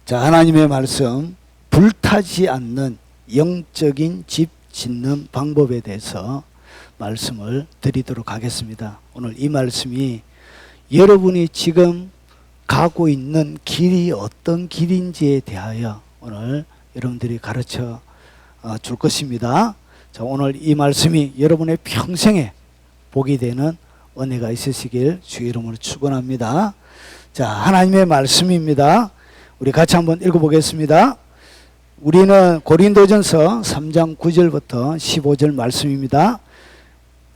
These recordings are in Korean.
자, 하나님의 말씀, 불타지 않는 영적인 집 짓는 방법에 대해서 말씀을 드리도록 하겠습니다. 오늘 이 말씀이 여러분이 지금 가고 있는 길이 어떤 길인지에 대하여 오늘 여러분들이 가르쳐 줄 것입니다. 자, 오늘 이 말씀이 여러분의 평생에 복이 되는 은혜가 있으시길 주의 이름으로 축원합니다. 자, 하나님의 말씀입니다. 우리 같이 한번 읽어보겠습니다. 우리는 고린도전서 3장 9절부터 15절 말씀입니다.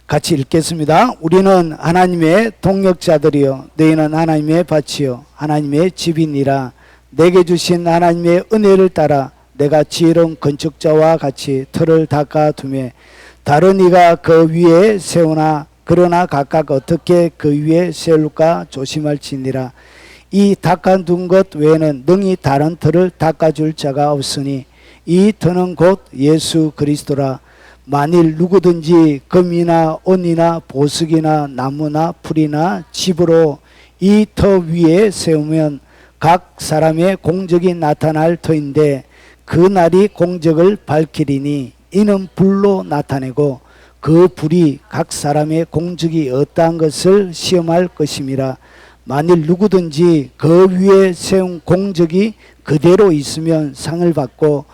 같이 읽겠습니다. 우리는 하나님의 동역자들이요 너희는 하나님의 밭이요 하나님의 집이니라. 내게 주신 하나님의 은혜를 따라 내가 지혜로운 건축자와 같이 틀을 닦아두매 다른 이가 그 위에 세우나 그러나 각각 어떻게 그 위에 세울까 조심할지니라. 이 닦아둔 것 외에는 능히 다른 틀을 닦아줄 자가 없으니 이 터는 곧 예수 그리스도라. 만일 누구든지 금이나 은이나 보석이나 나무나 풀이나 집으로 이 터 위에 세우면 각 사람의 공적이 나타날 터인데 그 날이 공적을 밝히리니 이는 불로 나타내고 그 불이 각 사람의 공적이 어떠한 것을 시험할 것임이라. 만일 누구든지 그 위에 세운 공적이 그대로 있으면 상을 받고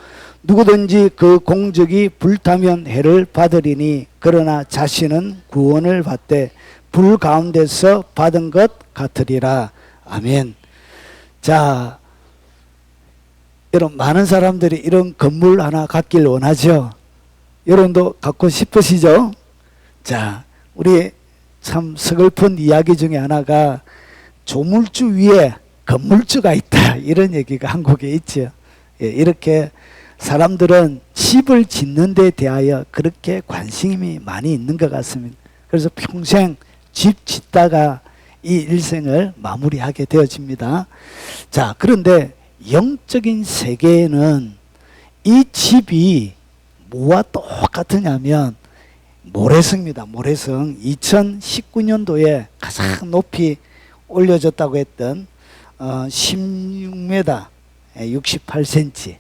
누구든지 그 공적이 불타면 해를 받으리니 그러나 자신은 구원을 받되 불 가운데서 받은 것 같으리라. 아멘. 자, 여러분 많은 사람들이 이런 건물 하나 갖길 원하죠. 여러분도 갖고 싶으시죠? 자, 우리 참 서글픈 이야기 중에 하나가 조물주 위에 건물주가 있다 이런 얘기가 한국에 있죠. 예, 이렇게 사람들은 집을 짓는 데 대하여 그렇게 관심이 많이 있는 것 같습니다. 그래서 평생 집 짓다가 이 일생을 마무리하게 되어집니다. 자, 그런데 영적인 세계에는 이 집이 뭐와 똑같으냐면 모래성입니다. 모래성. 2019년도에 가장 높이 올려졌다고 했던 16m 68cm.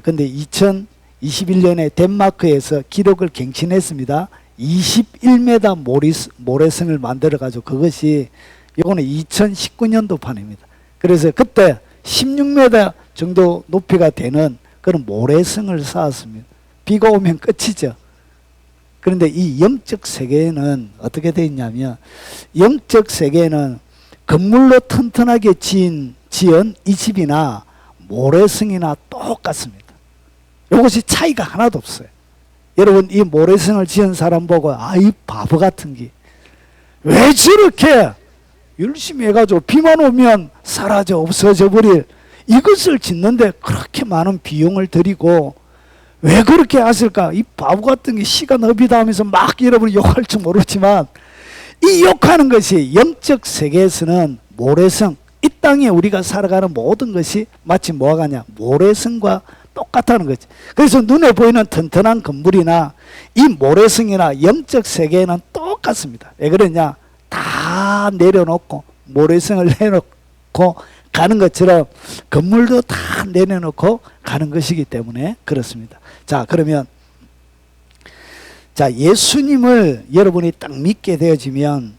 근데 2021년에 덴마크에서 기록을 갱신했습니다. 21m 모래성을 만들어 가지고 그것이 요거는 2019년도 판입니다. 그래서 그때 16m 정도 높이가 되는 그런 모래성을 쌓았습니다. 비가 오면 끝이죠. 그런데 이 영적 세계에는 어떻게 되어 있냐면 영적 세계에는 건물로 튼튼하게 지은 이 집이나 모래성이나 똑같습니다. 이것이 차이가 하나도 없어요. 여러분 이 모래성을 지은 사람 보고 이 바보 같은 게 왜 저렇게 열심히 해가지고 비만 오면 사라져 없어져 버릴 이것을 짓는데 그렇게 많은 비용을 들이고 왜 그렇게 하실까? 이 바보 같은 게 시간 허비다 하면서 막 여러분이 욕할 줄 모르지만 이 욕하는 것이 영적 세계에서는 모래성, 이 땅에 우리가 살아가는 모든 것이 마치 뭐가 같냐? 모래성과 똑같다는 거지. 그래서 눈에 보이는 튼튼한 건물이나 이 모래성이나 영적 세계에는 똑같습니다. 왜 그러냐? 다 내려놓고 모래성을 내놓고 가는 것처럼 건물도 다 내려놓고 가는 것이기 때문에 그렇습니다. 자, 그러면 자, 예수님을 여러분이 딱 믿게 되어지면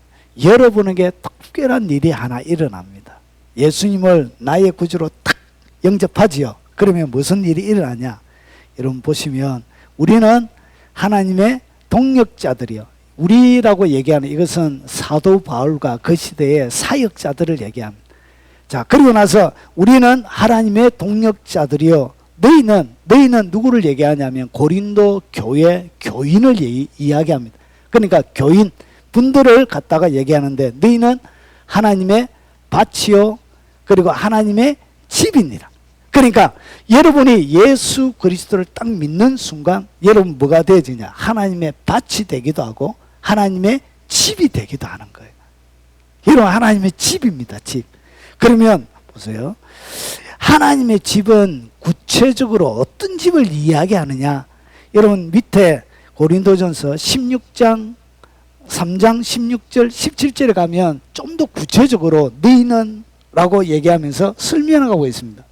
여러분에게 특별한 일이 하나 일어납니다. 예수님을 나의 구주로 딱 영접하지요. 그러면 무슨 일이 일어나냐? 여러분 보시면 우리는 하나님의 동역자들이요. 우리라고 얘기하는 이것은 사도 바울과 그 시대의 사역자들을 얘기합니다. 자, 그리고 나서 우리는 하나님의 동역자들이요. 너희는 누구를 얘기하냐면 고린도 교회 교인을 이야기합니다. 그러니까 교인 분들을 갖다가 얘기하는데 너희는 하나님의 밭이요 그리고 하나님의 집입니다. 그러니까 여러분이 예수 그리스도를 딱 믿는 순간 여러분 뭐가 되어지냐? 하나님의 밭이 되기도 하고 하나님의 집이 되기도 하는 거예요. 여러분 하나님의 집입니다. 집. 그러면 보세요. 하나님의 집은 구체적으로 어떤 집을 이야기하느냐? 여러분 밑에 고린도전서 16장 3장 16절 17절에 가면 좀 더 구체적으로 너희는 라고 얘기하면서 설명하고 있습니다.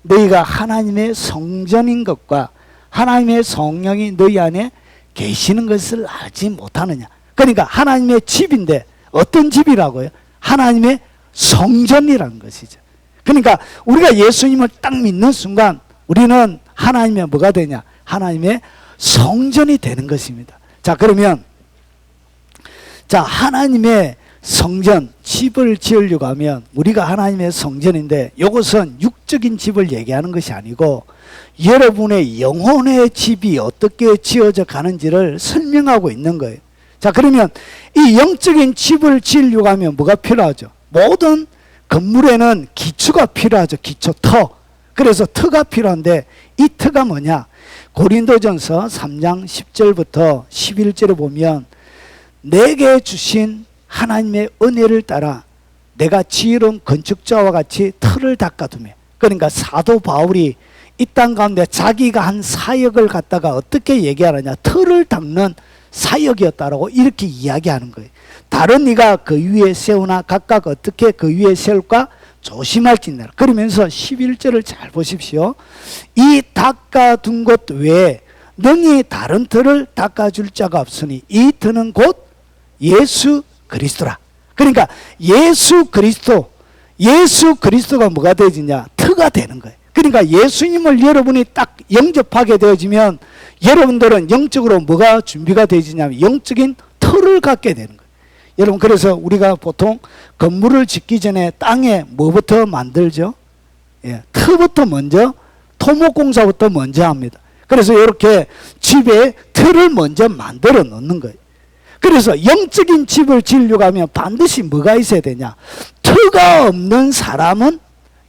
너희가 하나님의 성전인 것과 하나님의 성령이 너희 안에 계시는 것을 알지 못하느냐. 그러니까 하나님의 집인데 어떤 집이라고요? 하나님의 성전이라는 것이죠. 그러니까 우리가 예수님을 딱 믿는 순간 우리는 하나님의 뭐가 되냐? 하나님의 성전이 되는 것입니다. 자, 그러면 하나님의 성전, 집을 지으려고 하면 우리가 하나님의 성전인데 이것은 육적인 집을 얘기하는 것이 아니고 여러분의 영혼의 집이 어떻게 지어져 가는지를 설명하고 있는 거예요. 자, 그러면 이 영적인 집을 지으려고 하면 뭐가 필요하죠? 모든 건물에는 기초가 필요하죠. 기초, 터. 그래서 터가 필요한데 이 터가 뭐냐? 고린도전서 3장 10절부터 11절에 보면 내게 주신 하나님의 은혜를 따라 내가 지혜로운 건축자와 같이 터를 닦아두며, 그러니까 사도 바울이 이 땅 가운데 자기가 한 사역을 갖다가 어떻게 얘기하느냐? 터를 닦는 사역이었다라고 이렇게 이야기하는 거예요. 다른 이가 그 위에 세우나 각각 어떻게 그 위에 세울까 조심할지니라. 그러면서 11절을 잘 보십시오. 이 닦아둔 것 외에 능히 다른 터를 닦아줄 자가 없으니 이 터는 곧 예수 그리스도라. 그러니까 예수 그리스도가 뭐가 되어지냐? 터가 되는 거예요. 그러니까 예수님을 여러분이 딱 영접하게 되어지면 여러분들은 영적으로 뭐가 준비가 되어지냐면 영적인 터를 갖게 되는 거예요. 여러분, 그래서 우리가 보통 건물을 짓기 전에 땅에 뭐부터 만들죠? 터부터 먼저, 토목공사부터 먼저 합니다. 그래서 이렇게 집에 터를 먼저 만들어 놓는 거예요. 그래서 영적인 집을 지으려고 하면 반드시 뭐가 있어야 되냐? 터가 없는 사람은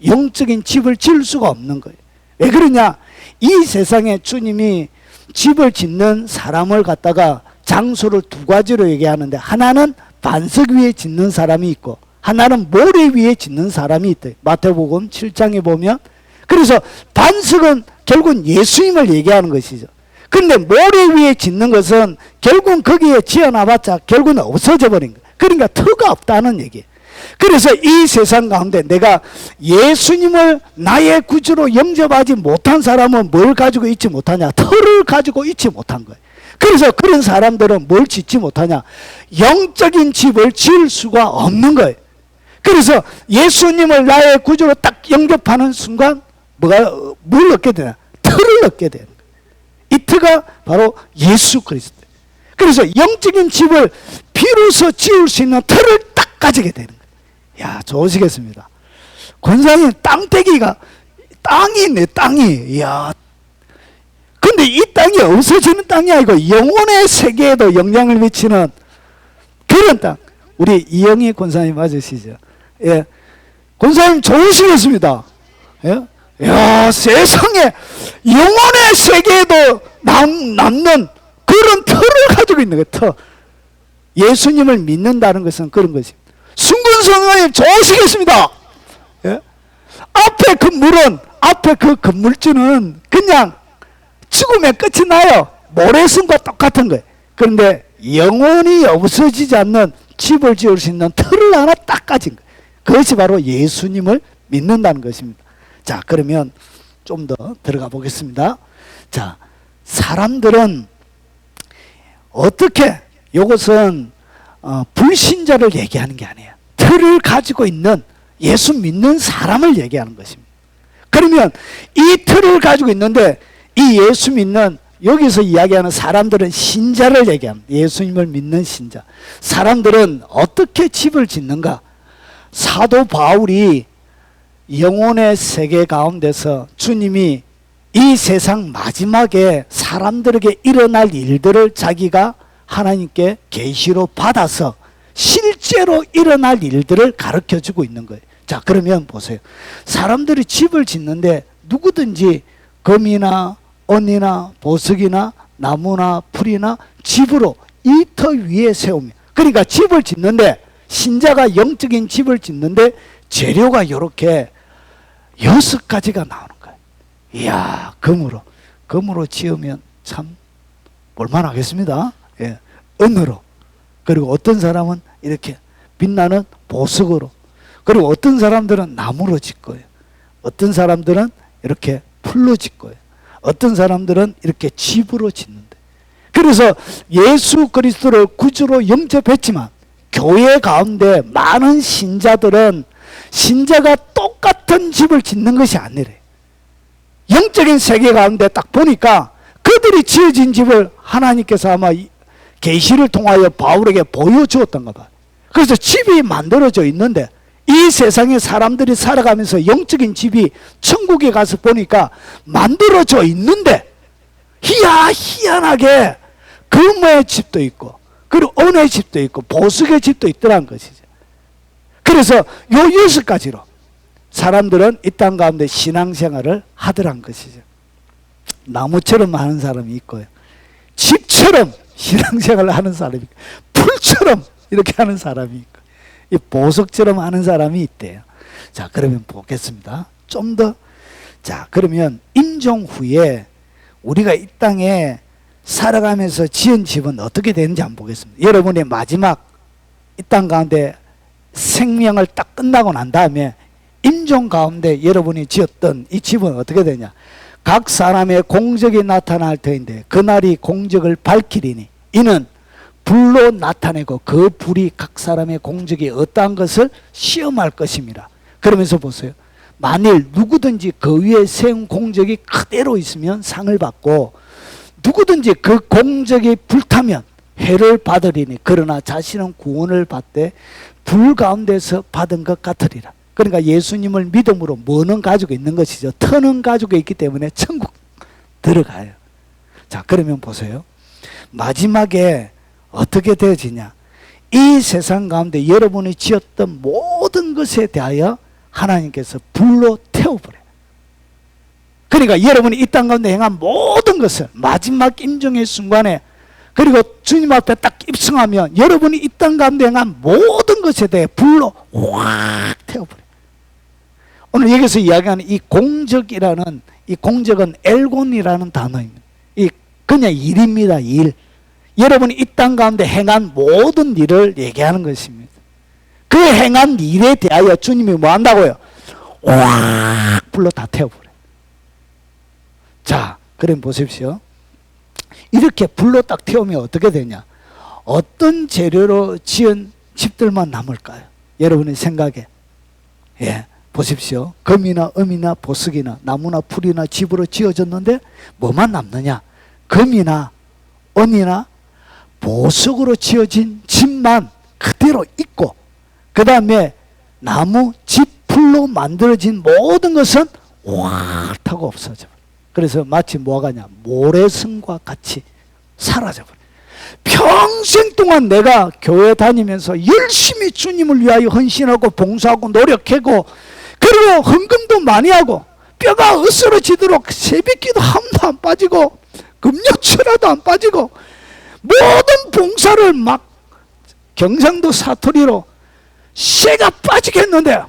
영적인 집을 지을 수가 없는 거예요. 왜 그러냐? 이 세상에 주님이 집을 짓는 사람을 갖다가 장소를 두 가지로 얘기하는데 하나는 반석 위에 짓는 사람이 있고 하나는 모래 위에 짓는 사람이 있대요. 마태복음 7장에 보면. 그래서 반석은 결국은 예수님을 얘기하는 것이죠. 근데 모래 위에 짓는 것은 결국은 거기에 지어놔봤자 결국은 없어져 버린 거예요. 그러니까 터가 없다는 얘기예요. 그래서 이 세상 가운데 내가 예수님을 나의 구주로 영접하지 못한 사람은 뭘 가지고 있지 못하냐? 터를 가지고 있지 못한 거예요. 그래서 그런 사람들은 뭘 짓지 못하냐? 영적인 집을 지을 수가 없는 거예요. 그래서 예수님을 나의 구주로 딱 영접하는 순간 뭘 얻게 되냐? 터를 얻게 되는 거예요. 이 터가 바로 예수 그리스도. 그래서 영적인 집을 비로소 지을 수 있는 터를 딱 가지게 되는 거예요. 야, 좋으시겠습니다. 권사님, 땅이 있네, 땅이. 이야. 근데 이 땅이 없어지는 땅이 아니고 영혼의 세계에도 영향을 미치는 그런 땅. 우리 이영희 권사님 맞으시죠? 예. 권사님 좋으시겠습니다. 예? 야, 세상에 영혼의 세계에도 남는 그런 터를 가지고 있는 거예요, 터. 예수님을 믿는다는 것은 그런 것입니다. 순근성님 좋으시겠습니다. 예? 앞에 그 건물주는 그냥 죽으면 끝이 나요. 모래성과 똑같은 거예요. 그런데 영원히 없어지지 않는 집을 지을 수 있는 틀을 하나 딱 가진 거예요. 그것이 바로 예수님을 믿는다는 것입니다. 자, 그러면 좀 더 들어가 보겠습니다. 자, 사람들은 어떻게, 이것은 불신자를 얘기하는 게 아니에요. 틀을 가지고 있는 예수 믿는 사람을 얘기하는 것입니다. 그러면 이 틀을 가지고 있는데 이 예수 믿는, 여기서 이야기하는 사람들은 신자를 얘기합니다. 예수님을 믿는 신자. 사람들은 어떻게 집을 짓는가? 사도 바울이 영혼의 세계 가운데서 주님이 이 세상 마지막에 사람들에게 일어날 일들을 자기가 하나님께 계시로 받아서 실제로 일어날 일들을 가르쳐주고 있는 거예요. 자, 그러면 보세요. 사람들이 집을 짓는데 누구든지 금이나 은이나 보석이나 나무나 풀이나 집으로 이 터 위에 세우며, 그러니까 집을 짓는데, 신자가 영적인 집을 짓는데 재료가 이렇게 6가지가 나오는 거예요. 이야, 금으로 지으면 참 볼만하겠습니다. 예, 은으로, 그리고 어떤 사람은 이렇게 빛나는 보석으로, 그리고 어떤 사람들은 나무로 짓고요. 어떤 사람들은 이렇게 풀로 짓고요. 어떤 사람들은 이렇게 집으로 짓는데. 그래서 예수 그리스도를 구주로 영접했지만 교회 가운데 많은 신자들은 신자가 똑같은 집을 짓는 것이 아니래. 영적인 세계 가운데 딱 보니까 그들이 지어진 집을 하나님께서 아마 계시를 통하여 바울에게 보여주었던가 봐. 그래서 집이 만들어져 있는데 이 세상에 사람들이 살아가면서 영적인 집이 천국에 가서 보니까 만들어져 있는데 희한하게 금의 집도 있고 그리고 은의 집도 있고 보석의 집도 있더란 것이죠. 그래서 요 6가지로 사람들은 이 땅 가운데 신앙생활을 하더란 것이죠. 나무처럼 하는 사람이 있고요. 집처럼 신앙생활을 하는 사람이 있고 풀처럼 이렇게 하는 사람이 있고 이 보석처럼 하는 사람이 있대요. 자, 그러면 보겠습니다. 좀 더. 자, 그러면 임종 후에 우리가 이 땅에 살아가면서 지은 집은 어떻게 되는지 한번 보겠습니다. 여러분의 마지막 이 땅 가운데 생명을 딱 끝나고 난 다음에 임종 가운데 여러분이 지었던 이 집은 어떻게 되냐. 각 사람의 공적이 나타날 터인데 그날이 공적을 밝히리니 이는 불로 나타내고 그 불이 각 사람의 공적이 어떠한 것을 시험할 것입니다. 그러면서 보세요. 만일 누구든지 그 위에 세운 공적이 그대로 있으면 상을 받고 누구든지 그 공적이 불타면 해를 받으리니 그러나 자신은 구원을 받되 불 가운데서 받은 것 같으리라. 그러니까 예수님을 믿음으로 뭐는 가지고 있는 것이죠. 터는 가지고 있기 때문에 천국 들어가요. 자, 그러면 보세요. 마지막에 어떻게 되어지냐. 이 세상 가운데 여러분이 지었던 모든 것에 대하여 하나님께서 불로 태워버려요. 그러니까 여러분이 이 땅 가운데 행한 모든 것을 마지막 임종의 순간에 그리고 주님 앞에 딱 입성하면 여러분이 이 땅 가운데 행한 모든 것에 대해 불로 확 태워버려요. 오늘 여기서 이야기하는 이 공적이라는 이 공적은 엘곤이라는 단어입니다. 이 그냥 일입니다. 일. 여러분이 이 땅 가운데 행한 모든 일을 얘기하는 것입니다. 그 행한 일에 대하여 주님이 뭐 한다고요? 확 불로 다 태워버려요. 자, 그럼 보십시오. 이렇게 불로 딱 태우면 어떻게 되냐? 어떤 재료로 지은 집들만 남을까요? 여러분의 생각에. 예, 보십시오. 금이나 음이나 보석이나 나무나 풀이나 집으로 지어졌는데 뭐만 남느냐? 금이나 은이나 보석으로 지어진 집만 그대로 있고 그 다음에 나무, 집, 풀로 만들어진 모든 것은 확 타고 없어져. 그래서 마치 뭐가 가냐? 모래성과 같이 사라져버려. 평생 동안 내가 교회 다니면서 열심히 주님을 위하여 헌신하고 봉사하고 노력하고 그리고 헌금도 많이 하고 뼈가 으스러지도록 새벽기도 한도 안 빠지고 금요철화도 안 빠지고 모든 봉사를 막 경상도 사투리로 쇠가 빠지겠는데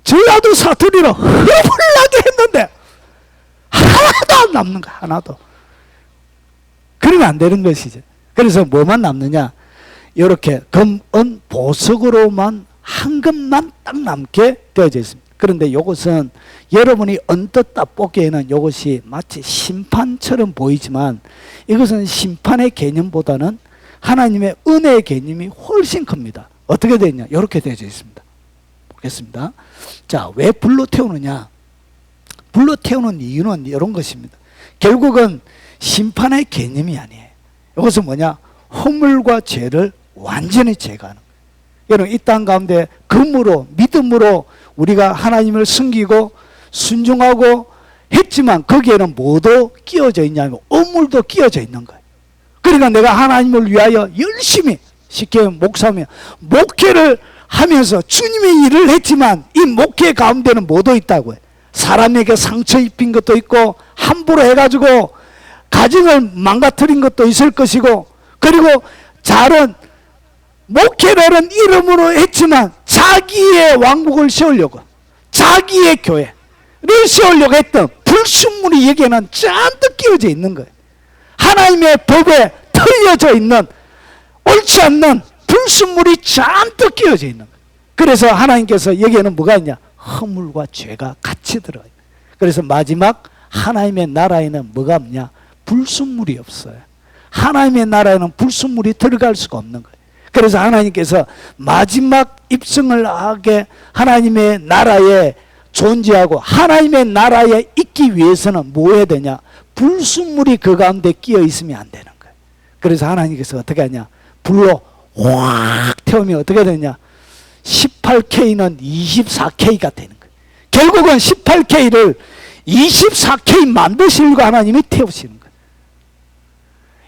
전라도 사투리로 허물나게 했는데 하나도 안 남는 거야. 하나도. 그러면 안 되는 것이죠. 그래서 뭐만 남느냐? 이렇게 금, 은, 보석으로만 한 것만 딱 남게 되어져 있습니다. 그런데 이것은 여러분이 언뜻 딱 보기에는 이것이 마치 심판처럼 보이지만 이것은 심판의 개념보다는 하나님의 은혜의 개념이 훨씬 큽니다. 어떻게 되냐? 이렇게 되어져 있습니다. 보겠습니다. 자, 왜 불로 태우느냐? 불로 태우는 이유는 이런 것입니다. 결국은 심판의 개념이 아니에요. 이것은 뭐냐? 허물과 죄를 완전히 제거하는 거예요. 여러분, 이 땅 가운데 금으로 믿음으로 우리가 하나님을 섬기고 순종하고 했지만 거기에는 뭐도 끼어져 있냐면 어물도 끼어져 있는 거예요. 그러니까 내가 하나님을 위하여 열심히 쉽게 목사하며 목회를 하면서 주님의 일을 했지만 이 목회 가운데는 뭐도 있다고요. 사람에게 상처 입힌 것도 있고 함부로 해가지고 가정을 망가뜨린 것도 있을 것이고 그리고 잘은 목회라는 이름으로 했지만 자기의 왕국을 세우려고 자기의 교회를 세우려고 했던 불순물이 여기에는 잔뜩 끼어져 있는 거예요. 하나님의 법에 틀려져 있는 옳지 않는 불순물이 잔뜩 끼어져 있는 거예요. 그래서 하나님께서 여기에는 뭐가 있냐? 허물과 죄가 같이 들어요. 그래서 마지막 하나님의 나라에는 뭐가 없냐? 불순물이 없어요. 하나님의 나라에는 불순물이 들어갈 수가 없는 거예요. 그래서 하나님께서 마지막 입성을 하게 하나님의 나라에 존재하고 하나님의 나라에 있기 위해서는 뭐 해야 되냐? 불순물이 그 가운데 끼어 있으면 안 되는 거예요. 그래서 하나님께서 어떻게 하냐? 불로 확 태우면 어떻게 되냐? 18K는 24K가 되는 거예요. 결국은 18K를 24K 만드시려고 하나님이 태우시는 거예요.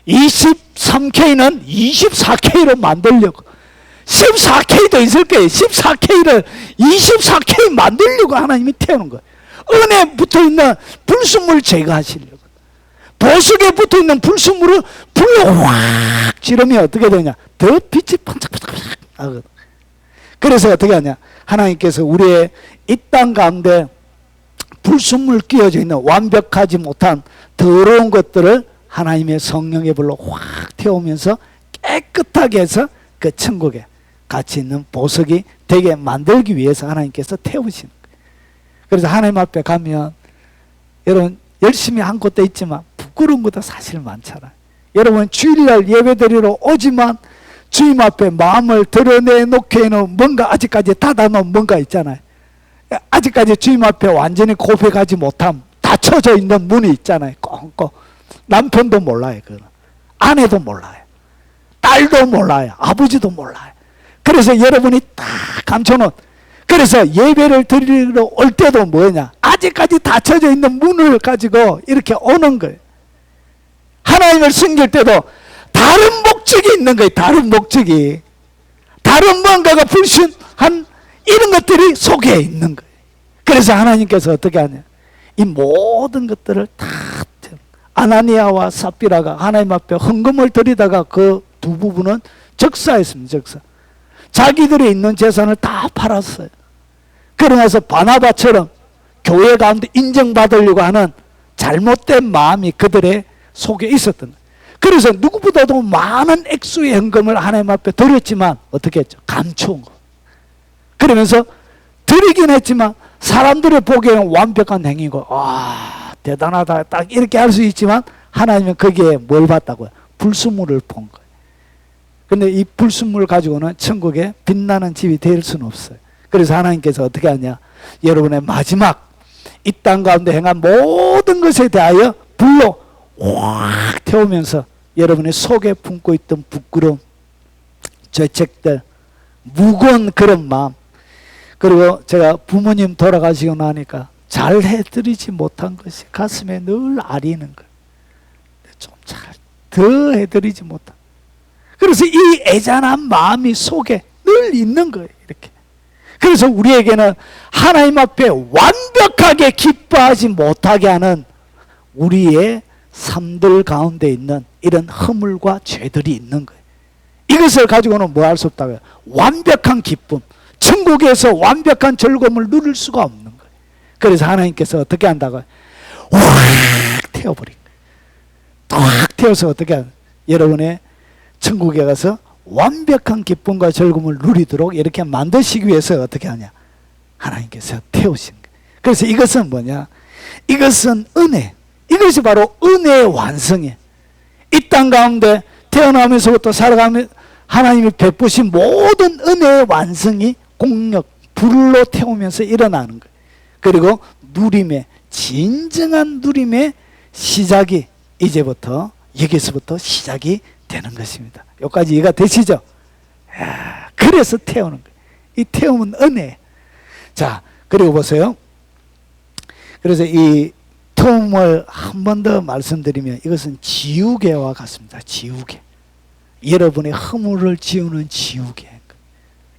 23K는 24K로 만들려고, 14K도 있을 거예요. 14K를 24K 만들려고 하나님이 태우는 거예요. 은혜에 붙어있는 불순물 제거하시려고. 보석에 붙어있는 불순물을 불로 확 지르면 어떻게 되냐? 더 빛이 반짝반짝 하거든. 그래서 어떻게 하냐? 하나님께서 우리의 이 땅 가운데 불순물 끼어져 있는 완벽하지 못한 더러운 것들을 하나님의 성령의 불로 확 태우면서 깨끗하게 해서 그 천국에 가치 있는 보석이 되게 만들기 위해서 하나님께서 태우시는 거예요. 그래서 하나님 앞에 가면 여러분 열심히 한 곳도 있지만 부끄러운 것도 사실 많잖아요. 여러분 주일날 예배드리러 오지만 주님 앞에 마음을 드러내놓기에는 뭔가 아직까지 닫아놓은 뭔가 있잖아요. 아직까지 주님 앞에 완전히 고백하지 못한 닫혀져 있는 문이 있잖아요. 꽁꽁. 남편도 몰라요. 그거는. 아내도 몰라요. 딸도 몰라요. 아버지도 몰라요. 그래서 여러분이 딱 감춰놓은, 그래서 예배를 드리러 올 때도 뭐냐? 아직까지 닫혀져 있는 문을 가지고 이렇게 오는 거예요. 하나님을 섬길 때도 다른 목적이 있는 거예요. 다른 목적이. 다른 뭔가가 불순한 이런 것들이 속에 있는 거예요. 그래서 하나님께서 어떻게 하냐? 이 모든 것들을 다 아나니아와 삽비라가 하나님 앞에 헌금을 드리다가 그 두 부부는 적사했습니다. 적사. 자기들이 있는 재산을 다 팔았어요. 그러면서 바나바처럼 교회 가운데 인정받으려고 하는 잘못된 마음이 그들의 속에 있었던 거예요. 그래서 누구보다도 많은 액수의 헌금을 하나님 앞에 드렸지만 어떻게 했죠? 감추은 거. 그러면서 드리긴 했지만 사람들의 보기에는 완벽한 행위고, 와 대단하다 딱 이렇게 할 수 있지만 하나님은 거기에 뭘 봤다고요? 불순물을 본 거예요. 근데 이 불순물 가지고는 천국에 빛나는 집이 될 수는 없어요. 그래서 하나님께서 어떻게 하냐? 여러분의 마지막 이 땅 가운데 행한 모든 것에 대하여 불로 확 태우면서 여러분의 속에 품고 있던 부끄러움, 죄책들, 무거운 그런 마음, 그리고 제가 부모님 돌아가시고 나니까 잘 해드리지 못한 것이 가슴에 늘 아리는 거예요. 좀 잘 더 해드리지 못한. 그래서 이 애잔한 마음이 속에 늘 있는 거예요. 이렇게. 그래서 우리에게는 하나님 앞에 완벽하게 기뻐하지 못하게 하는 우리의 삶들 가운데 있는 이런 허물과 죄들이 있는 거예요. 이것을 가지고는 뭐 할 수 없다고요? 완벽한 기쁨, 천국에서 완벽한 즐거움을 누릴 수가 없는 거예요. 그래서 하나님께서 어떻게 한다고요? 확 태워버린 거예요. 확 태워서 어떻게 하냐? 여러분의 천국에 가서 완벽한 기쁨과 즐거움을 누리도록 이렇게 만드시기 위해서 어떻게 하냐? 하나님께서 태우신 거예요. 그래서 이것은 뭐냐? 이것은 은혜. 이것이 바로 은혜의 완성이에요. 이 땅 가운데 태어나면서부터 살아가며 하나님이 베푸신 모든 은혜의 완성이 공력, 불로 태우면서 일어나는 거예요. 그리고 누림의, 진정한 누림의 시작이 이제부터, 여기서부터 시작이 되는 것입니다. 여기까지 이해가 되시죠? 그래서 태우는 거예요. 이 태움은 은혜. 자, 그리고 보세요. 그래서 이 태움을 한 번 더 말씀드리면 이것은 지우개와 같습니다. 지우개. 여러분의 허물을 지우는 지우개.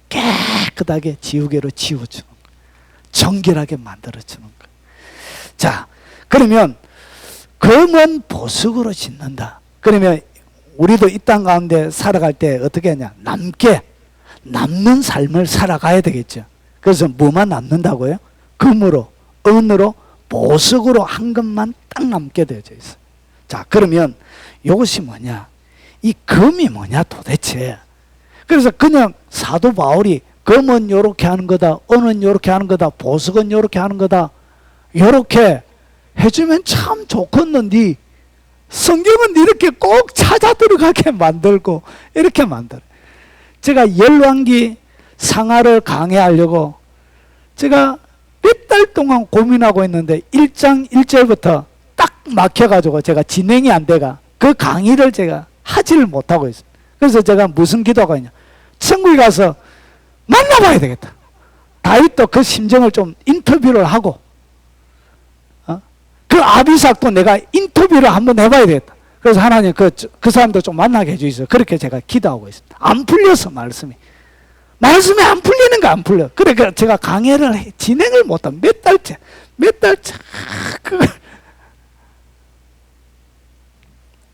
깨끗하게 지우개로 지워주는 거예요. 정결하게 만들어주는 거예요. 자, 그러면 검은 보석으로 짓는다. 그러면 우리도 이 땅 가운데 살아갈 때 어떻게 하냐? 남는 삶을 살아가야 되겠죠. 그래서 뭐만 남는다고요? 금으로, 은으로, 보석으로 한 것만 딱 남게 되어져 있어요. 자, 그러면 이것이 뭐냐? 이 금이 뭐냐 도대체? 그래서 그냥 사도 바울이 금은 요렇게 하는 거다, 은은 요렇게 하는 거다, 보석은 요렇게 하는 거다, 요렇게 해주면 참 좋겠는데 성경은 이렇게 꼭 찾아 들어가게 만들고 이렇게 만들어요. 제가 열왕기 상하를 강해하려고 제가 몇 달 동안 고민하고 있는데 1장 1절부터 딱 막혀가지고 제가 진행이 안 돼가 그 강의를 제가 하지를 못하고 있어요. 그래서 제가 무슨 기도가 있냐, 천국에 가서 만나봐야 되겠다. 다윗도 그 심정을 좀 인터뷰를 하고 그 아비삭도 내가 인터뷰를 한번 해봐야 되겠다. 그래서 하나님 그 사람도 좀 만나게 해주세요. 그렇게 제가 기도하고 있습니다. 안 풀려서 말씀이 안 풀리는 거 안 풀려. 그러니까 제가 강의를 진행을 못한 몇 달째 그걸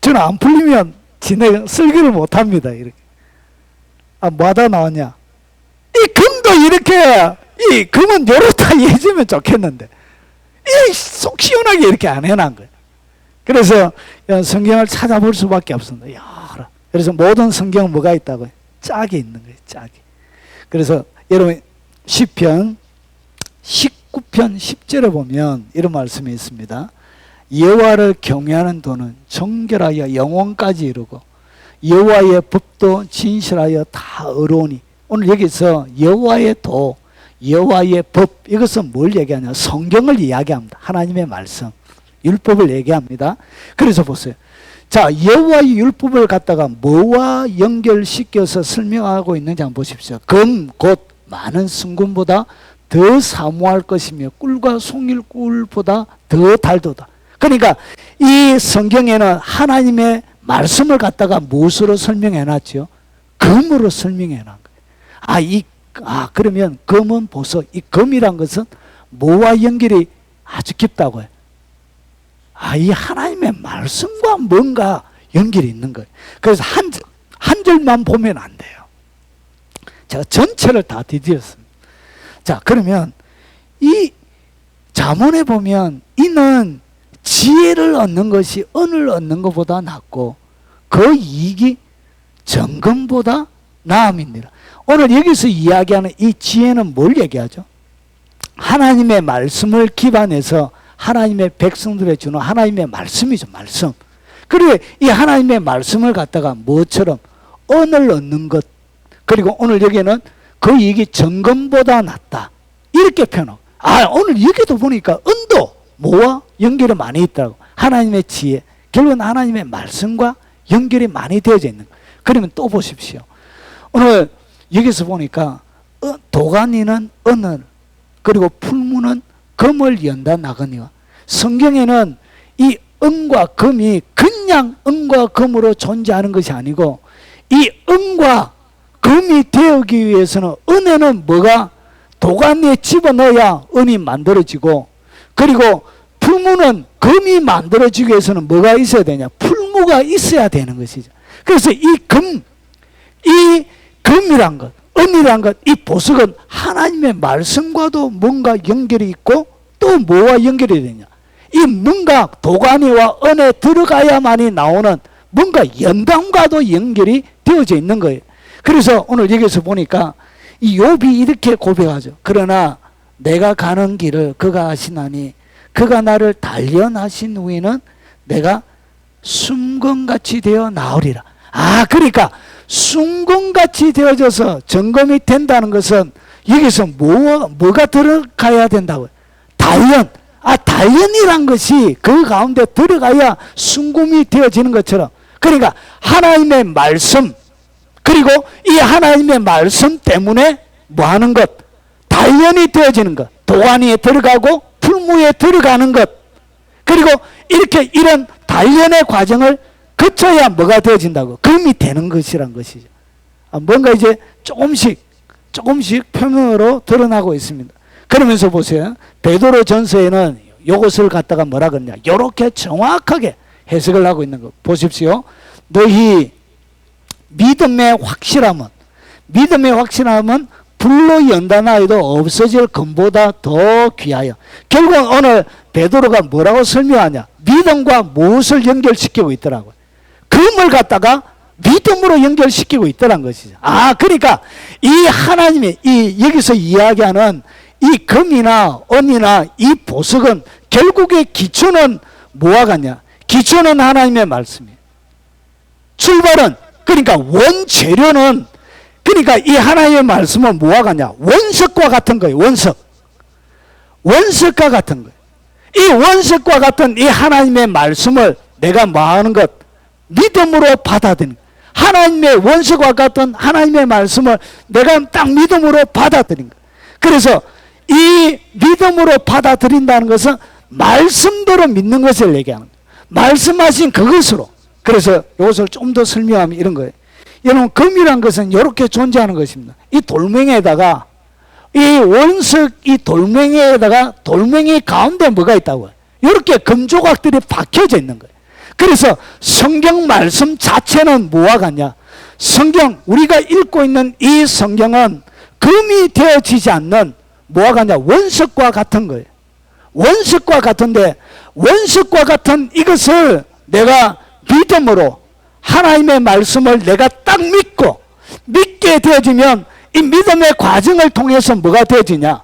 저는 안 풀리면 진행 설교를 못합니다. 이렇게 뭐하다 나왔냐, 이 금도 이렇게 이 금은 요렇다 해주면 좋겠는데 이 속 시원하게 이렇게 안 해놓은 거예요. 그래서 성경을 찾아볼 수밖에 없습니다. 여러. 그래서 모든 성경은 뭐가 있다고요? 짝이 있는 거예요. 짝이. 그래서 여러분 시편 19편 10절에 보면 이런 말씀이 있습니다. 여호와를 경외하는 도는 정결하여 영원까지 이르고 여호와의 법도 진실하여 다 의로우니. 오늘 여기서 여호와의 도, 여호와의 법, 이것은 뭘 얘기하냐, 성경을 이야기합니다. 하나님의 말씀, 율법을 얘기합니다. 그래서 보세요. 자, 여호와의 율법을 갖다가 뭐와 연결시켜서 설명하고 있는지 한번 보십시오. 금 곧 많은 순금보다 더 사모할 것이며 꿀과 송일꿀보다 더 달도다. 그러니까 이 성경에는 하나님의 말씀을 갖다가 무엇으로 설명해 놨죠? 금으로 설명해 놨 거예요. 그러면 금은 보석, 이 금이란 것은 뭐와 연결이 아주 깊다고요? 이 하나님의 말씀과 뭔가 연결이 있는 거예요. 그래서 한 절만 보면 안 돼요. 제가 전체를 다 뒤집었습니다. 자, 그러면 이 잠언에 보면 이는 지혜를 얻는 것이 은을 얻는 것보다 낫고 그 이익이 정금보다 나음이니라. 오늘 여기서 이야기하는 이 지혜는 뭘 얘기하죠? 하나님의 말씀을 기반해서 하나님의 백성들에 주는 하나님의 말씀이죠. 말씀. 그리고 이 하나님의 말씀을 갖다가 뭐처럼 은을 얻는 것, 그리고 오늘 여기는 그 이익이 정금보다 낫다, 이렇게 표현하고, 오늘 여기도 보니까 은도 뭐와 연결이 많이 있다고. 하나님의 지혜, 결국은 하나님의 말씀과 연결이 많이 되어져 있는 거예요. 그러면 또 보십시오. 오늘 여기서 보니까 도가니는 은을, 그리고 풀무는 금을 연다 나거니와. 성경에는 이 은과 금이 그냥 은과 금으로 존재하는 것이 아니고 이 은과 금이 되기 위해서는 은에는 뭐가 도가니에 집어넣어야 은이 만들어지고, 그리고 풀무는 금이 만들어지기 위해서는 뭐가 있어야 되냐? 풀무가 있어야 되는 것이죠. 그래서 이 금이란 것, 은이란 것, 이 보석은 하나님의 말씀과도 뭔가 연결이 있고 또 뭐와 연결이 되냐? 이 뭔가 도가니와 은에 들어가야만이 나오는 뭔가 연단과도 연결이 되어져 있는 거예요. 그래서 오늘 여기서 보니까 이 욥이 이렇게 고백하죠. 그러나 내가 가는 길을 그가 아시나니 그가 나를 단련하신 후에는 내가 순금같이 되어 나오리라. 그러니까 순금같이 되어져서 점검이 된다는 것은 여기서 뭐가 들어가야 된다고요? 단련. 단련이란 것이 그 가운데 들어가야 순금이 되어지는 것처럼, 그러니까 하나님의 말씀, 그리고 이 하나님의 말씀 때문에 뭐 하는 것? 단련이 되어지는 것. 도가니에 들어가고 풀무에 들어가는 것. 그리고 이렇게 이런 단련의 과정을 거쳐야 뭐가 되어진다고? 금이 되는 것이란 것이죠. 뭔가 이제 조금씩 표면으로 드러나고 있습니다. 그러면서 보세요. 베드로 전서에는 이것을 갖다가 뭐라 그러냐? 이렇게 정확하게 해석을 하고 있는 거 보십시오. 너희 믿음의 확실함은 불로 연단하여도 없어질 금보다 더 귀하여. 결국 오늘 베드로가 뭐라고 설명하냐? 믿음과 무엇을 연결시키고 있더라고요? 금을 갖다가 믿음으로 연결시키고 있더란 것이죠. 그러니까 이 하나님의 여기서 이야기하는 이 금이나 은이나 이 보석은 결국에 기초는 뭐와 같냐? 기초는 하나님의 말씀이에요. 출발은, 그러니까 원재료는, 그러니까 이 하나님의 말씀은 뭐와 같냐? 원석과 같은 거예요. 원석과 같은 거예요. 이 원석과 같은 이 하나님의 말씀을 내가 뭐 하는 것? 믿음으로 받아들이는 거예요. 하나님의 원석과 같은 하나님의 말씀을 내가 딱 믿음으로 받아들인 거예요. 그래서 이 믿음으로 받아들인다는 것은 말씀대로 믿는 것을 얘기하는 거예요. 말씀하신 그것으로. 그래서 이것을 좀 더 설명하면 이런 거예요. 여러분, 금이란 것은 이렇게 존재하는 것입니다. 이 돌멩이에다가, 이 원석, 이 돌멩이에다가 돌멩이 가운데 뭐가 있다고요? 이렇게 금 조각들이 박혀져 있는 거예요. 그래서 성경 말씀 자체는 뭐와 같냐? 성경, 우리가 읽고 있는 이 성경은 금이 되어지지 않는 뭐와 같냐? 원석과 같은 거예요. 원석과 같은데, 원석과 같은 이것을 내가 믿음으로 하나님의 말씀을 내가 딱 믿게 되어지면 이 믿음의 과정을 통해서 뭐가 되어지냐?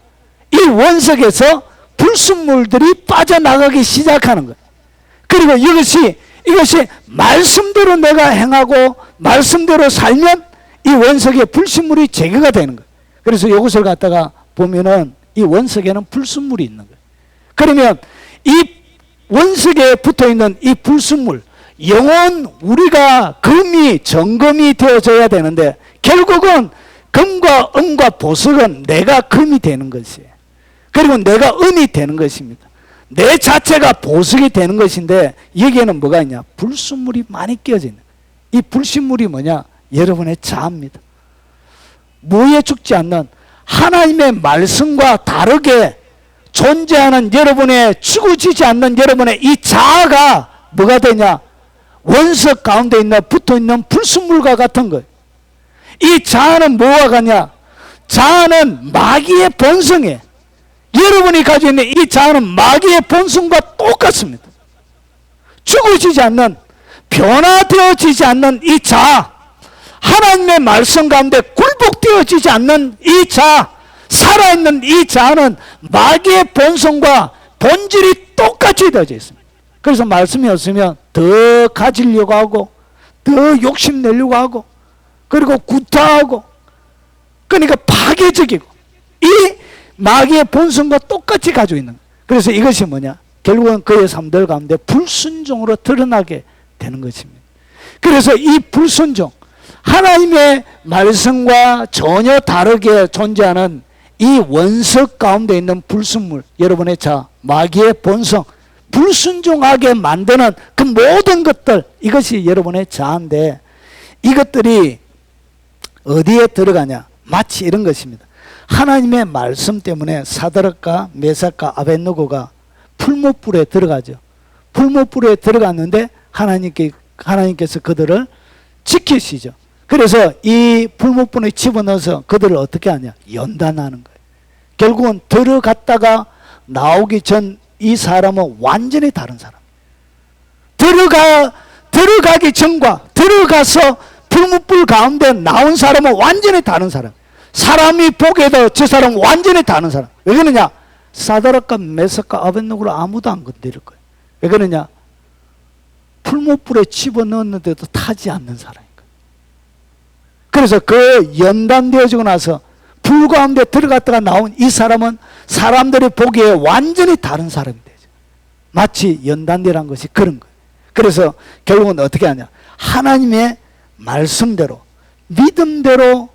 이 원석에서 불순물들이 빠져나가기 시작하는 거예요. 그리고 이것이 말씀대로 내가 행하고 말씀대로 살면 이 원석의 불순물이 제거가 되는 거예요. 그래서 이것을 갖다가 보면은 이 원석에는 불순물이 있는 거예요. 그러면 이 원석에 붙어 있는 이 불순물, 영원 우리가 금이 정금이 되어져야 되는데 결국은 금과 은과 보석은 내가 금이 되는 것이에요. 그리고 내가 은이 되는 것입니다. 내 자체가 보석이 되는 것인데 여기에는 뭐가 있냐? 불순물이 많이 끼어져 있는. 이 불순물이 뭐냐? 여러분의 자아입니다. 뭐에 죽지 않는 하나님의 말씀과 다르게 존재하는 여러분의, 죽어지지 않는 여러분의 이 자아가 뭐가 되냐? 원석 가운데 있는 붙어있는 불순물과 같은 거예요. 이 자아는 뭐와 같냐? 자아는 마귀의 본성이에요. 여러분이 가지고 있는 이 자아는 마귀의 본성과 똑같습니다. 죽어지지 않는, 변화되어지지 않는 이 자아, 하나님의 말씀 가운데 굴복되어지지 않는 이 자아, 살아있는 이 자아는 마귀의 본성과 본질이 똑같이 되어져 있습니다. 그래서 말씀이 없으면 더 가지려고 하고, 더 욕심내려고 하고, 그리고 구타하고, 그러니까 파괴적이고, 이 마귀의 본성과 똑같이 가지고 있는 거예요. 그래서 이것이 뭐냐? 결국은 그의 삶들 가운데 불순종으로 드러나게 되는 것입니다. 그래서 이 불순종, 하나님의 말씀과 전혀 다르게 존재하는 이 원석 가운데 있는 불순물, 여러분의 자, 마귀의 본성, 불순종하게 만드는 그 모든 것들, 이것이 여러분의 자아인데 이것들이 어디에 들어가냐? 마치 이런 것입니다. 하나님의 말씀 때문에 사드락과 메삭과 아벳느고가 풀무불에 들어가죠. 풀무불에 들어갔는데 하나님께서 그들을 지키시죠. 그래서 이 풀무불에 집어넣어서 그들을 어떻게 하냐? 연단하는 거예요. 결국은 들어갔다가 나오기 전 이 사람은 완전히 다른 사람. 들어가기 전과 들어가서 풀무불 가운데 나온 사람은 완전히 다른 사람. 사람이 보기에도 저 사람은 완전히 다른 사람. 왜 그러냐? 사드락과 메삭과 아벳느고를 아무도 안 건드릴 거예요. 왜 그러냐? 풀무불에 집어넣었는데도 타지 않는 사람이니까. 그래서 그 연단되어지고 나서 불 가운데 들어갔다가 나온 이 사람은 사람들이 보기에 완전히 다른 사람이 되죠. 마치 연단되란 것이 그런 거예요. 그래서 결국은 어떻게 하냐? 하나님의 말씀대로, 믿음대로,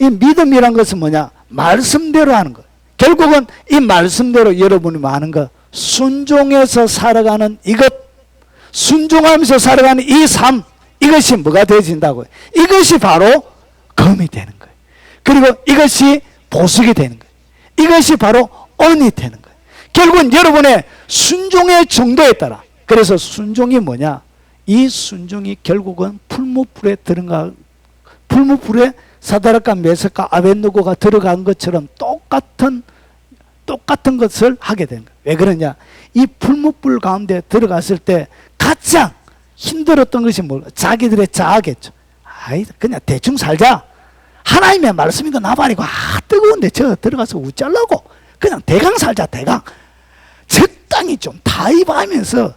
이 믿음이란 것은 뭐냐? 말씀대로 하는 거예요. 결국은 이 말씀대로 여러분이 많은 것, 순종해서 살아가는 이것, 순종하면서 살아가는 이 삶, 이것이 뭐가 되어진다고요? 이것이 바로 금이 되는 거예요. 그리고 이것이 보석이 되는 거예요. 이것이 바로 은이 되는 거예요. 결국은 여러분의 순종의 정도에 따라. 그래서 순종이 뭐냐? 이 순종이 결국은 풀무불에 들어가, 풀무불에 사드락과 메삭과 아벳느고가 들어간 것처럼 똑같은 것을 하게 되는 거예요. 왜 그러냐? 이 풀무불 가운데 들어갔을 때 가장 힘들었던 것이 뭘까? 자기들의 자아겠죠. 아이, 그냥 대충 살자. 하나님의 말씀이고 나발이고, 뜨거운데 저 들어가서 웃잘라고. 그냥 대강 살자, 대강. 적당히 좀 타협하면서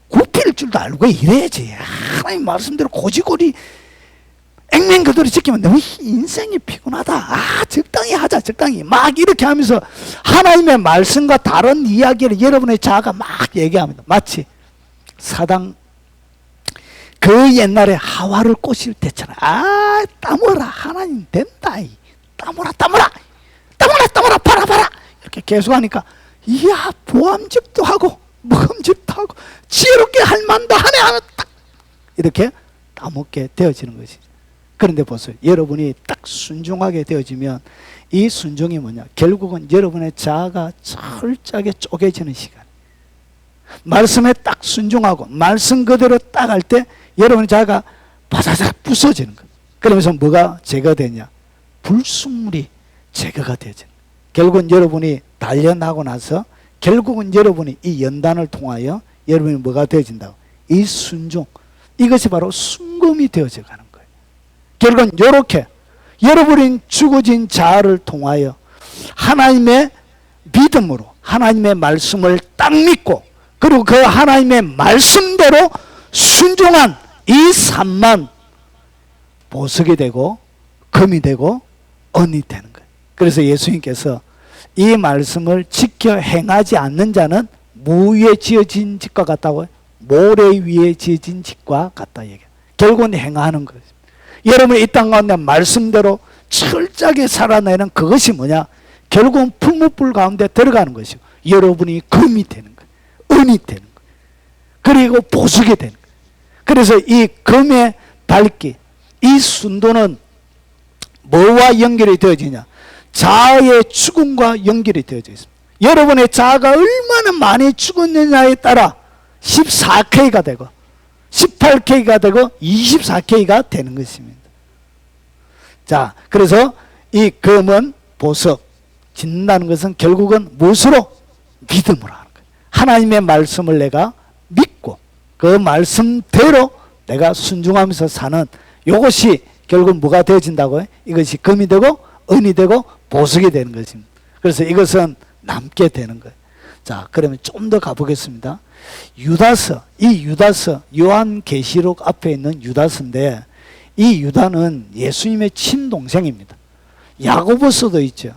굽힐 줄도 알고 이래야지. 하나님 말씀대로 고지고리 액면 그대로 지키면 너무 인생이 피곤하다. 적당히 하자, 적당히. 막 이렇게 하면서 하나님의 말씀과 다른 이야기를 여러분의 자아가 막 얘기합니다. 마치 사당 그 옛날에 하와를 꼬실 때처럼, 따먹어라, 하나님 된다. 따먹어라, 따먹어라, 따먹어라, 따먹어라, 봐라, 봐라. 이렇게 계속 하니까, 이야, 보암집도 하고, 먹음집도 하고, 지혜롭게 할 만도 하네 하면 딱 이렇게 따먹게 되어지는 것이죠. 그런데 보세요. 여러분이 딱 순종하게 되어지면 이 순종이 뭐냐? 결국은 여러분의 자아가 철저하게 쪼개지는 시간. 말씀에 딱 순종하고 말씀 그대로 딱 할 때 여러분의 자아가 바사삭 부서지는 거예요. 그러면서 뭐가 제거되냐? 불순물이 제거가 되죠. 결국은 여러분이 단련하고 나서 결국은 여러분이 이 연단을 통하여 여러분이 뭐가 되어진다고? 이 순종. 이것이 바로 순금이 되어져 가는 거예요. 결국은 이렇게 여러분이 죽어진 자아를 통하여 하나님의 믿음으로 하나님의 말씀을 딱 믿고 그리고 그 하나님의 말씀대로 순종한 이 삶만 보석이 되고 금이 되고 은이 되는 거예요. 그래서 예수님께서 이 말씀을 지켜 행하지 않는 자는 무 위에 지어진 집과 같다고요? 모래 위에 지어진 집과 같다 얘기해요. 결국은 행하는 거예요. 여러분이 이 땅 가운데 말씀대로 철저하게 살아내는 그것이 뭐냐? 결국은 풀무불 가운데 들어가는 것이고 여러분이 금이 되는 거예요. 은이 되는 거예요. 그리고 보석이 되는 거예요. 그래서 이 금의 밝기, 이 순도는 뭐와 연결이 되어지냐? 자아의 죽음과 연결이 되어져 있습니다. 여러분의 자아가 얼마나 많이 죽었느냐에 따라 14K가 되고 18K가 되고 24K가 되는 것입니다. 자, 그래서 이 금은 보석 짓는다는 것은 결국은 무엇으로? 믿음으로 하는 거예요. 하나님의 말씀을 내가 믿고 그 말씀대로 내가 순종하면서 사는 이것이 결국 뭐가 되어진다고요? 이것이 금이 되고 은이 되고 보석이 되는 것입니다. 그래서 이것은 남게 되는 거예요. 자, 그러면 좀 더 가보겠습니다. 유다서, 이 유다서, 요한계시록 앞에 있는 유다서인데 이 유다는 예수님의 친동생입니다. 야고보서도 있죠.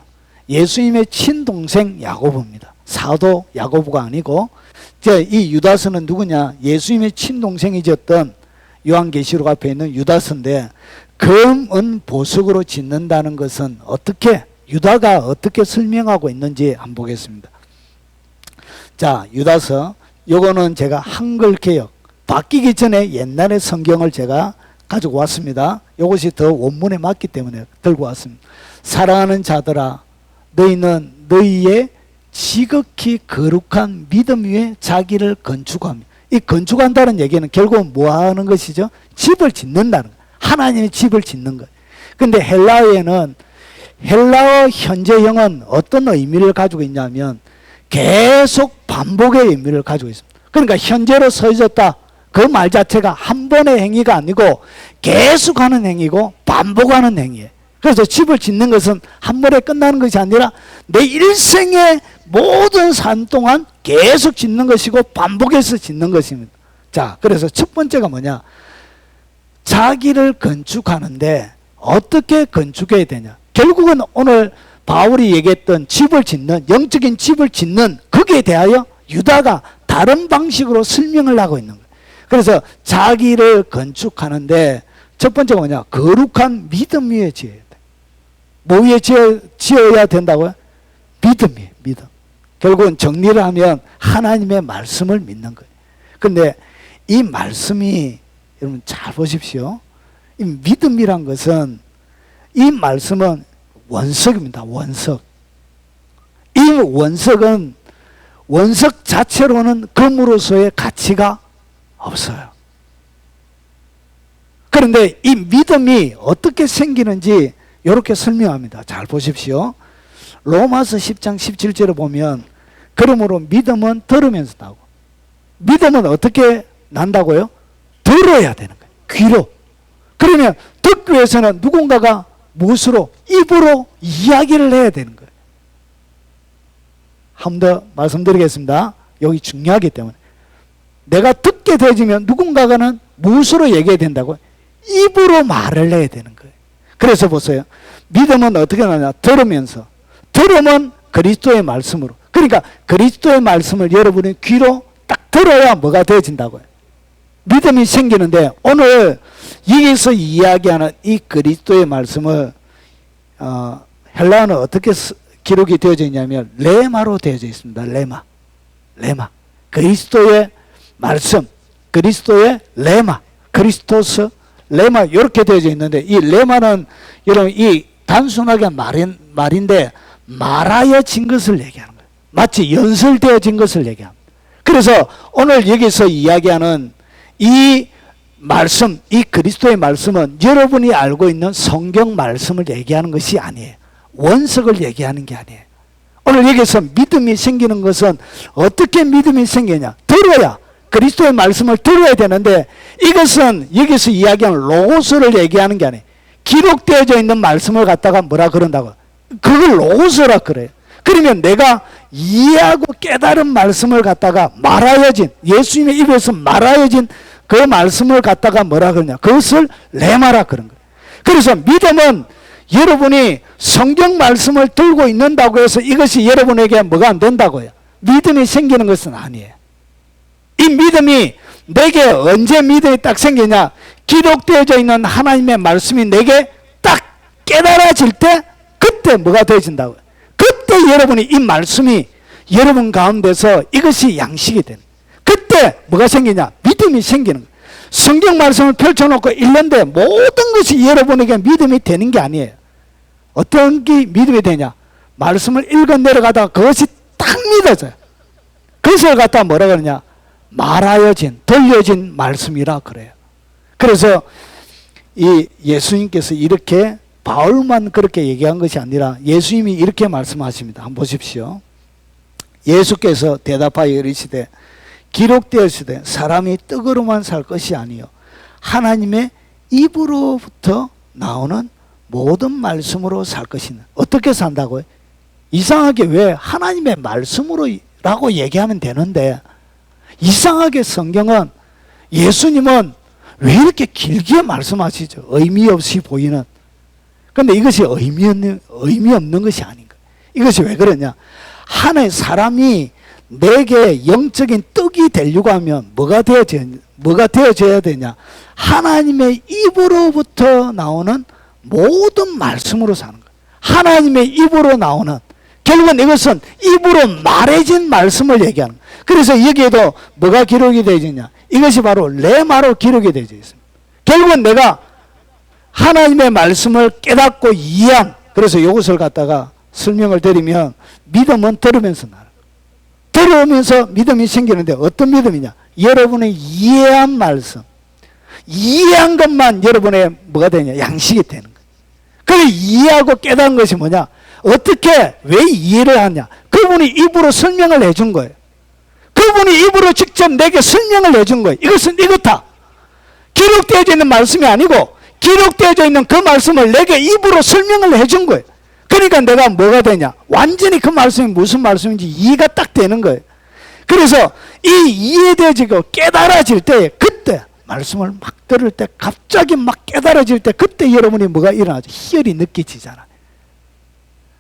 예수님의 친동생 야고보입니다. 사도 야고보가 아니고 이 유다서는 누구냐? 예수님의 친동생이었던 요한계시록 앞에 있는 유다서인데 금, 은, 보석으로 짓는다는 것은 어떻게 유다가 어떻게 설명하고 있는지 한번 보겠습니다. 자, 유다서 요거는 제가 한글 개역 바뀌기 전에 옛날의 성경을 제가 가지고 왔습니다. 이것이 더 원문에 맞기 때문에 들고 왔습니다. 사랑하는 자들아 너희는 너희의 지극히 거룩한 믿음 위에 자기를 건축하며 이 건축한다는 얘기는 결국은 뭐 하는 것이죠? 집을 짓는다는 거예요. 하나님의 집을 짓는 거예요. 근데 헬라어에는 헬라어 현재형은 어떤 의미를 가지고 있냐면 계속 반복의 의미를 가지고 있습니다. 그러니까 현재로 서있었다. 그 말 자체가 한 번의 행위가 아니고 계속하는 행위고 반복하는 행위예요. 그래서 집을 짓는 것은 한 번에 끝나는 것이 아니라 내 일생의 모든 삶 동안 계속 짓는 것이고 반복해서 짓는 것입니다. 자, 그래서 첫 번째가 뭐냐? 자기를 건축하는데 어떻게 건축해야 되냐? 결국은 오늘 바울이 얘기했던 집을 짓는, 영적인 집을 짓는 거기에 대하여 유다가 다른 방식으로 설명을 하고 있는 거예요. 그래서 자기를 건축하는데 첫 번째가 뭐냐? 거룩한 믿음 위에 지어야 돼. 뭐 위에 지어야 된다고요? 믿음이에요. 믿음. 결국은 정리를 하면 하나님의 말씀을 믿는 거예요. 근데 이 말씀이 여러분 잘 보십시오. 이 믿음이란 것은 이 말씀은 원석입니다. 원석. 이 원석은 원석 자체로는 금으로서의 가치가 없어요. 그런데 이 믿음이 어떻게 생기는지 이렇게 설명합니다. 잘 보십시오. 로마서 10장 17절에 보면 그러므로 믿음은 들으면서 나고 믿음은 어떻게 난다고요? 들어야 되는 거예요. 귀로. 그러면 듣기 위해서는 누군가가 무엇으로? 입으로 이야기를 해야 되는 거예요. 한 번 더 말씀드리겠습니다. 여기 중요하기 때문에. 내가 듣게 되어지면 누군가가는 무엇으로 얘기해야 된다고요? 입으로 말을 해야 되는 거예요. 그래서 보세요. 믿음은 어떻게 나냐? 들으면서. 들으면 그리스도의 말씀으로. 그러니까 그리스도의 말씀을 여러분의 귀로 딱 들어야 뭐가 되어진다고요? 믿음이 생기는데, 오늘 여기서 이야기하는 이 그리스도의 말씀을 헬라어는 어떻게 기록이 되어져 있냐면 레마로 되어져 있습니다. 레마. 그리스도의 말씀, 그리스도의 레마, 크리스토스 레마, 이렇게 되어져 있는데, 이 레마는 여러분 이 단순하게 말인데 말하여진 것을 얘기하는 거예요. 마치 연설되어진 것을 얘기합니다. 그래서 오늘 여기서 이야기하는 이 말씀, 이 그리스도의 말씀은 여러분이 알고 있는 성경 말씀을 얘기하는 것이 아니에요. 원석을 얘기하는 게 아니에요. 오늘 여기서 믿음이 생기는 것은 어떻게 믿음이 생기냐? 들어야, 그리스도의 말씀을 들어야 되는데, 이것은 여기서 이야기하는 로고스를 얘기하는 게 아니에요. 기록되어져 있는 말씀을 갖다가 뭐라 그런다고? 그걸 로고스라 그래요. 그러면 내가 이해하고 깨달은 말씀을 갖다가 말하여진, 예수님의 입에서 말하여진 그 말씀을 갖다가 뭐라 그러냐? 그것을 레마라 그런 거예요. 그래서 믿음은 여러분이 성경 말씀을 들고 있는다고 해서 이것이 여러분에게 뭐가 안 된다고요? 믿음이 생기는 것은 아니에요. 이 믿음이 내게 언제 믿음이 딱 생기냐? 기록되어져 있는 하나님의 말씀이 내게 딱 깨달아질 때, 그때 뭐가 되어진다고요? 그때 여러분이 이 말씀이 여러분 가운데서 이것이 양식이 되는, 그때 뭐가 생기냐? 믿음이 생기는 거예요. 성경 말씀을 펼쳐놓고 읽는데 모든 것이 여러분에게 믿음이 되는 게 아니에요. 어떤 게 믿음이 되냐? 말씀을 읽어 내려가다가 그것이 딱 믿어져요. 그것을 갖다 뭐라 그러냐? 말하여진, 들려진 말씀이라 그래요. 그래서 이 예수님께서 이렇게, 바울만 그렇게 얘기한 것이 아니라 예수님이 이렇게 말씀하십니다. 한번 보십시오. 예수께서 대답하여 이르시되 기록되었으되 사람이 떡으로만 살 것이 아니요 하나님의 입으로부터 나오는 모든 말씀으로 살 것이는. 어떻게 산다고요? 이상하게 왜 하나님의 말씀으로라고 얘기하면 되는데, 이상하게 성경은, 예수님은 왜 이렇게 길게 말씀하시죠? 의미 없이 보이는. 근데 이것이 의미 없는 것이 아닌가. 이것이 왜 그러냐? 하나의 사람이 내게 영적인 떡이 되려고 하면 뭐가 되어져야 되냐? 하나님의 입으로부터 나오는 모든 말씀으로 사는 거예요. 하나님의 입으로 나오는, 결국은 이것은 입으로 말해진 말씀을 얘기하는 거예요. 그래서 여기에도 뭐가 기록이 되어 있냐? 이것이 바로 레마로 기록이 되어 있습니다. 결국은 내가 하나님의 말씀을 깨닫고 이해한, 그래서 이것을 갖다가 설명을 드리면, 믿음은 들으면서 나는, 들으면서 믿음이 생기는데, 어떤 믿음이냐? 여러분의 이해한 말씀, 이해한 것만 여러분의 뭐가 되냐? 양식이 되는 거예요. 그 이해하고 깨달은 것이 뭐냐? 어떻게, 왜 이해를 하냐? 그분이 입으로 설명을 해준 거예요. 그분이 입으로 직접 내게 설명을 해준 거예요. 이것은 이렇다. 기록되어져 있는 말씀이 아니고 기록되어져 있는 그 말씀을 내게 입으로 설명을 해준 거예요. 그러니까 내가 뭐가 되냐? 완전히 그 말씀이 무슨 말씀인지 이해가 딱 되는 거예요. 그래서 이 이해되어지고 깨달아질 때, 그때 말씀을 막 들을 때, 갑자기 막 깨달아질 때, 그때 여러분이 뭐가 일어나죠? 희열이 느껴지잖아요.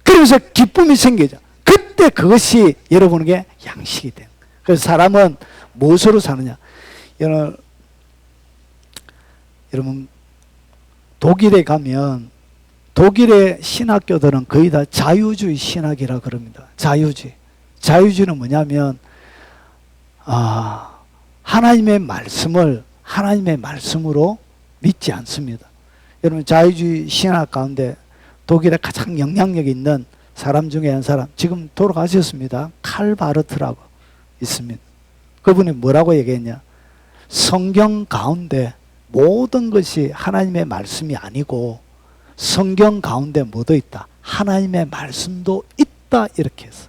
그러면서 기쁨이 생기죠. 그때 그것이 여러분에게 양식이 돼요. 그래서 사람은 무엇으로 사느냐? 여러분 독일에 가면 독일의 신학교들은 거의 다 자유주의 신학이라 그럽니다. 자유주의는 뭐냐면 하나님의 말씀을 하나님의 말씀으로 믿지 않습니다. 여러분 자유주의 신학 가운데 독일에 가장 영향력 있는 사람 중에 한 사람, 지금 돌아가셨습니다. 칼 바르트라고 있습니다. 그분이 뭐라고 얘기했냐? 성경 가운데 모든 것이 하나님의 말씀이 아니고 성경 가운데 뭐도 있다? 하나님의 말씀도 있다, 이렇게 했어요.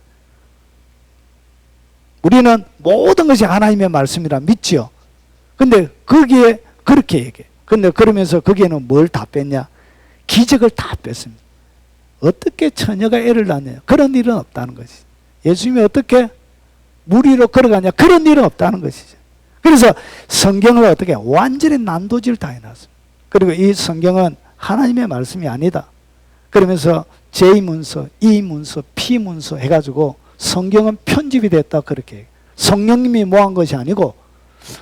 우리는 모든 것이 하나님의 말씀이라 믿지요. 근데 거기에 그렇게 얘기해요. 근데 그러면서 거기에는 뭘 다 뺐냐? 기적을 다 뺐습니다. 어떻게 처녀가 애를 낳느냐? 그런 일은 없다는 것이죠. 예수님이 어떻게 물 위로 걸어가냐? 그런 일은 없다는 것이죠. 그래서 성경을 어떻게 완전히 난도질 다 해놨습니다. 그리고 이 성경은 하나님의 말씀이 아니다. 그러면서 제2문서, E 문서, P문서 해가지고 성경은 편집이 됐다 그렇게. 성령님이 모한 것이 아니고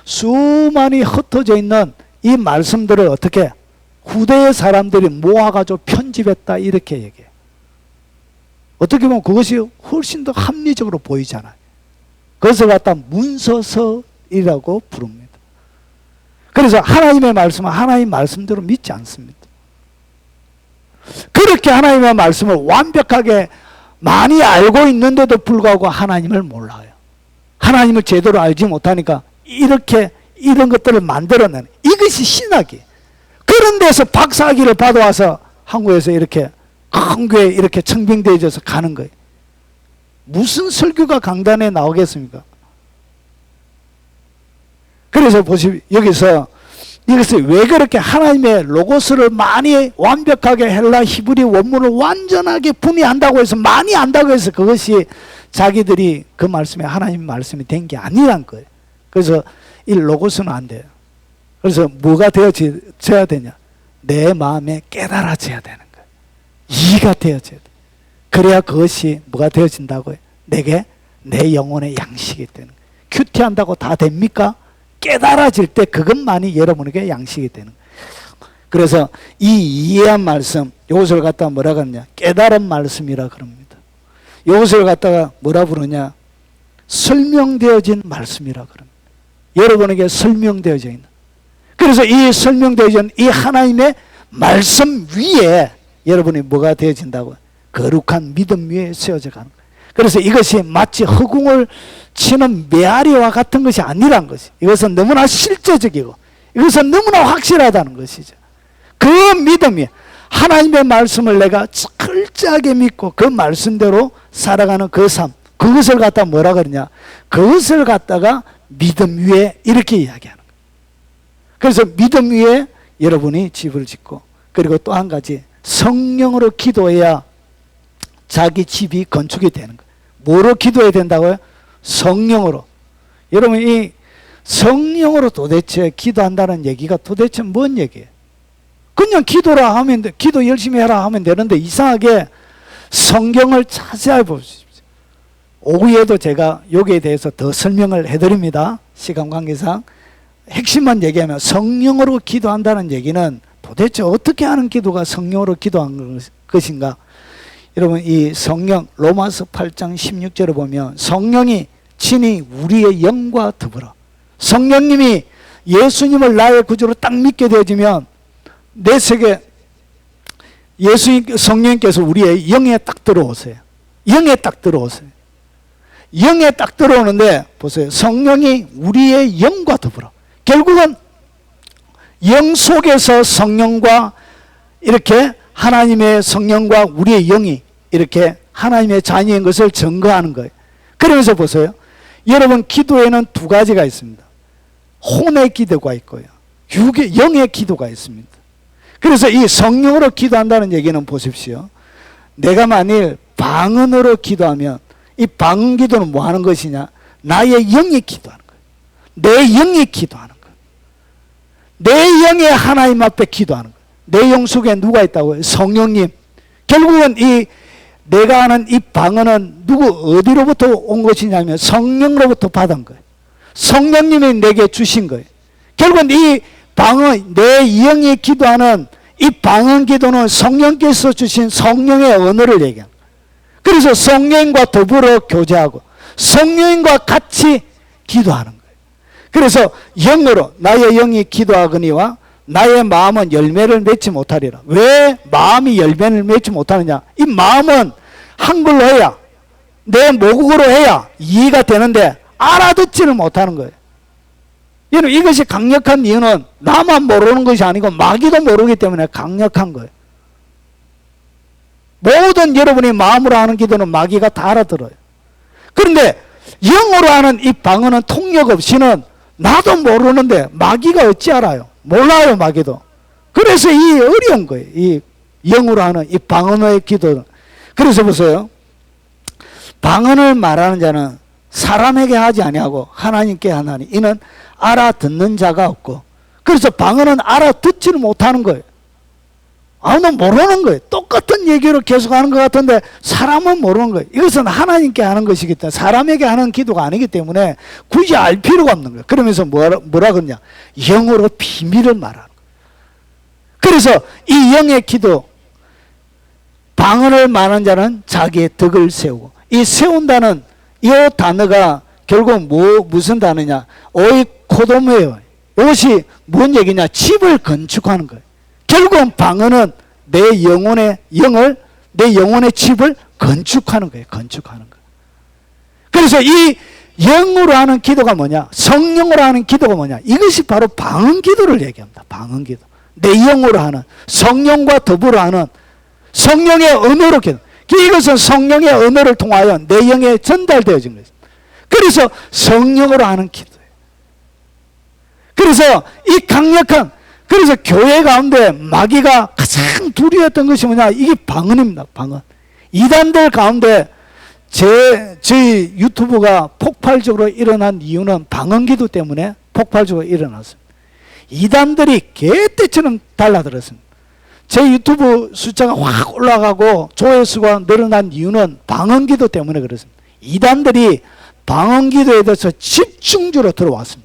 수많이 흩어져 있는 이 말씀들을 어떻게 후대의 사람들이 모아가지고 편집했다 이렇게 얘기해요. 어떻게 보면 그것이 훨씬 더 합리적으로 보이잖아요. 그것을 갖다 문서서이라고 부릅니다. 그래서 하나님의 말씀은 하나님 말씀대로 믿지 않습니다. 그렇게 하나님의 말씀을 완벽하게 많이 알고 있는데도 불구하고 하나님을 몰라요. 하나님을 제대로 알지 못하니까 이렇게 이런 것들을 만들어내는, 이것이 신학이에요. 그런 데서 박사학위를 받아와서 한국에서 이렇게 큰 교회에 이렇게 청빙되어져서 가는 거예요. 무슨 설교가 강단에 나오겠습니까? 그래서 보시면 여기서 이것을 왜 그렇게 하나님의 로고스를 많이 완벽하게 헬라 히브리 원문을 완전하게 분이한다고 해서 많이 안다고 해서 그것이 자기들이 그 말씀이 하나님 말씀이 된 게 아니란 거예요. 그래서 이 로고스는 안 돼요. 그래서 뭐가 되어져야 되냐? 내 마음에 깨달아져야 되는 거예요. 이해가 되어져야 돼. 그래야 그것이 뭐가 되어진다고요? 내게 내 영혼의 양식이 되는 거예요. 큐티한다고 다 됩니까? 깨달아질 때 그것만이 여러분에게 양식이 되는 거예요. 그래서 이 이해한 말씀, 이것을 갖다가 뭐라 그러냐? 깨달은 말씀이라 그럽니다. 이것을 갖다가 뭐라 부르냐? 설명되어진 말씀이라 그럽니다. 여러분에게 설명되어져 있는. 그래서 이 설명되어진 이 하나님의 말씀 위에 여러분이 뭐가 되어진다고요? 거룩한 믿음 위에 세워져 가는 거예요. 그래서 이것이 마치 허공을 치는 메아리와 같은 것이 아니란 것이, 이것은 너무나 실제적이고 이것은 너무나 확실하다는 것이죠. 그 믿음이 하나님의 말씀을 내가 철저하게 믿고 그 말씀대로 살아가는 그 삶, 그것을 갖다 뭐라 그러냐? 그것을 갖다가 믿음 위에 이렇게 이야기하는 거예요. 그래서 믿음 위에 여러분이 집을 짓고, 그리고 또 한 가지 성령으로 기도해야 자기 집이 건축이 되는 거예요. 뭐로 기도해야 된다고요? 성령으로. 여러분, 이 성령으로 도대체 기도한다는 얘기가 도대체 뭔 얘기예요? 그냥 기도라 하면 돼. 기도 열심히 해라 하면 되는데 이상하게 성경을 자세히 보십시오. 오후에도 제가 여기에 대해서 더 설명을 해드립니다. 시간 관계상. 핵심만 얘기하면 성령으로 기도한다는 얘기는 도대체 어떻게 하는 기도가 성령으로 기도한 것인가? 여러분, 이 성령 로마서 8장 16절을 보면 성령이 친히 우리의 영과 더불어, 성령님이 예수님을 나의 구주로 딱 믿게 되어지면 내 속에 성령님께서 우리의 영에 딱 들어오세요. 영에 딱 들어오세요. 영에 딱 들어오는데 보세요. 성령이 우리의 영과 더불어. 결국은 영 속에서 성령과 이렇게 하나님의 성령과 우리의 영이 이렇게 하나님의 자녀인 것을 증거하는 거예요. 그러면서 보세요. 여러분, 기도에는 두 가지가 있습니다. 혼의 기도가 있고요, 영의 기도가 있습니다. 그래서 이 성령으로 기도한다는 얘기는 보십시오. 내가 만일 방언으로 기도하면 이 방언 기도는 뭐 하는 것이냐? 나의 영이 기도하는 거예요. 내 영이 기도하는 거예요. 내 영이 하나님 앞에 기도하는 거예요. 내 영 속에 누가 있다고요? 성령님. 결국은 이 내가 하는 이 방언은 어디로부터 온 것이냐면 성령으로부터 받은 거예요. 성령님이 내게 주신 거예요. 결국은 이 방언, 내 영이 기도하는 이 방언 기도는 성령께서 주신 성령의 언어를 얘기합니다. 그래서 성령과 더불어 교제하고 성령과 같이 기도하는 거예요. 그래서 영으로 나의 영이 기도하거니와 나의 마음은 열매를 맺지 못하리라. 왜 마음이 열매를 맺지 못하느냐? 이 마음은 한글로 해야, 내 모국어로 해야 이해가 되는데 알아듣지를 못하는 거예요. 여러분, 이것이 강력한 이유는 나만 모르는 것이 아니고 마귀도 모르기 때문에 강력한 거예요. 모든 여러분이 마음으로 하는 기도는 마귀가 다 알아들어요. 그런데 영어로 하는 이 방언은 통역 없이는 나도 모르는데 마귀가 어찌 알아요? 몰라요, 마귀도. 그래서 이 어려운 거예요. 이 영으로 하는 이 방언의 기도. 그래서 보세요. 방언을 말하는 자는 사람에게 하지 아니하고 하나님께 하나니 이는 알아듣는 자가 없고. 그래서 방언은 알아듣지를 못하는 거예요. 아무도 모르는 거예요. 똑같은 얘기를 계속하는 것 같은데 사람은 모르는 거예요. 이것은 하나님께 하는 것이기 때문에 사람에게 하는 기도가 아니기 때문에 굳이 알 필요가 없는 거예요. 그러면서 뭐라 그러냐, 영으로 비밀을 말하는 거예요. 그래서 이 영의 기도, 방언을 말하는 자는 자기의 덕을 세우고, 이 세운다는 이 단어가 결국 무슨 단어냐, 오이코도모예요. 이것이 뭔 얘기냐, 집을 건축하는 거예요. 결국은 방언은 내 영혼의 영을, 내 영혼의 집을 건축하는 거예요. 건축하는 거예요. 그래서 이 영으로 하는 기도가 뭐냐, 성령으로 하는 기도가 뭐냐, 이것이 바로 방언 기도를 얘기합니다. 방언 기도. 내 영으로 하는, 성령과 더불어 하는 성령의 언어로 기도. 이것은 성령의 언어를 통하여 내 영에 전달되어진 것입니다. 그래서 성령으로 하는 기도예요. 그래서 이 강력한, 그래서 교회 가운데 마귀가 가장 두려웠던 것이 뭐냐, 이게 방언입니다. 방언. 이단들 가운데 저희 유튜브가 폭발적으로 일어난 이유는 방언 기도 때문에 폭발적으로 일어났습니다. 이단들이 개떼처럼 달라들었습니다. 제 유튜브 숫자가 확 올라가고 조회수가 늘어난 이유는 방언 기도 때문에 그렇습니다. 이단들이 방언 기도에 대해서 집중적으로 들어왔습니다.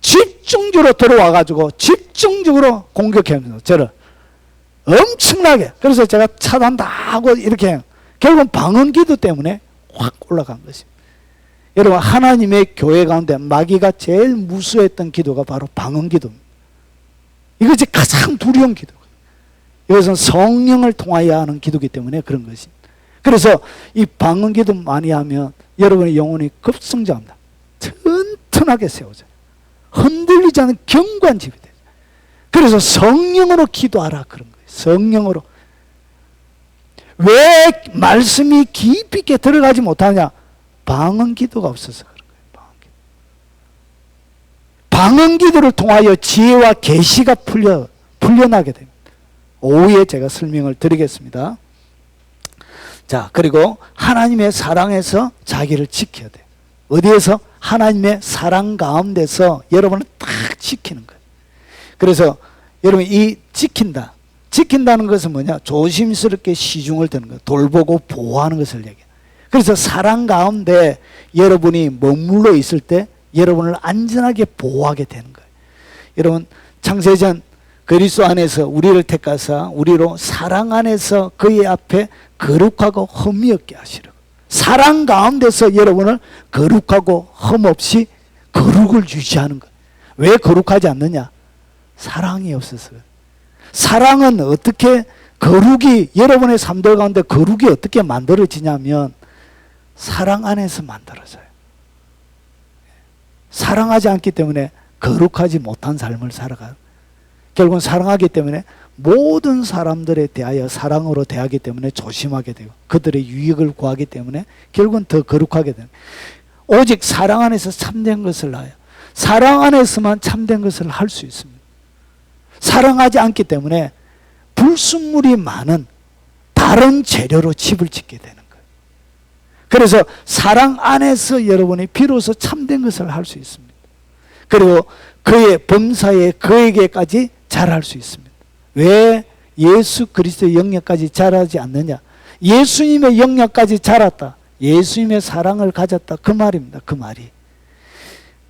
집중적으로 들어와가지고 집중적으로 공격합니다. 저를 엄청나게. 그래서 제가 차단다 하고 이렇게 결국은 방언 기도 때문에 확 올라간 것입니다. 여러분, 하나님의 교회 가운데 마귀가 제일 무수했던 기도가 바로 방언 기도입니다. 이것이 가장 두려운 기도. 이것은 성령을 통하여 하는 기도이기 때문에 그런 것입니다. 그래서 이 방언 기도 많이 하면 여러분의 영혼이 급성장합니다. 튼튼하게 세워져요. 흔들리지 않는 견고한 집이 돼요. 그래서 성령으로 기도하라 그런 거예요. 성령으로. 왜 말씀이 깊이 있게 들어가지 못하냐? 방언 기도가 없어서 그런 거예요. 방언 기도를 통하여 지혜와 계시가 풀려나게 됩니다. 오후에 제가 설명을 드리겠습니다. 자, 그리고 하나님의 사랑에서 자기를 지켜야 돼요. 어디에서? 하나님의 사랑 가운데서 여러분을 딱 지키는 거예요. 그래서 여러분, 이 지킨다는 것은 뭐냐? 조심스럽게 시중을 드는 거예요. 돌보고 보호하는 것을 얘기해요. 그래서 사랑 가운데 여러분이 머물러 있을 때 여러분을 안전하게 보호하게 되는 거예요. 여러분, 창세전 그리스도 안에서 우리를 택하사 우리로 사랑 안에서 그의 앞에 거룩하고 흠이 없게 하시려고. 사랑 가운데서 여러분을 거룩하고 흠없이 거룩을 유지하는 것. 왜 거룩하지 않느냐? 사랑이 없어서. 사랑은 어떻게, 거룩이, 여러분의 삶들 가운데 거룩이 어떻게 만들어지냐면 사랑 안에서 만들어져요. 사랑하지 않기 때문에 거룩하지 못한 삶을 살아가요. 결국은 사랑하기 때문에 모든 사람들에 대하여 사랑으로 대하기 때문에 조심하게 되고 그들의 유익을 구하기 때문에 결국은 더 거룩하게 되는, 오직 사랑 안에서 참된 것을 낳아요. 사랑 안에서만 참된 것을 할 수 있습니다. 사랑하지 않기 때문에 불순물이 많은 다른 재료로 집을 짓게 되는 거예요. 그래서 사랑 안에서 여러분이 비로소 참된 것을 할 수 있습니다. 그리고 그의 범사에 그에게까지 자랄 수 있습니다. 왜 예수 그리스도의 영역까지 자라지 않느냐? 예수님의 영역까지 자랐다. 예수님의 사랑을 가졌다. 그 말입니다. 그 말이.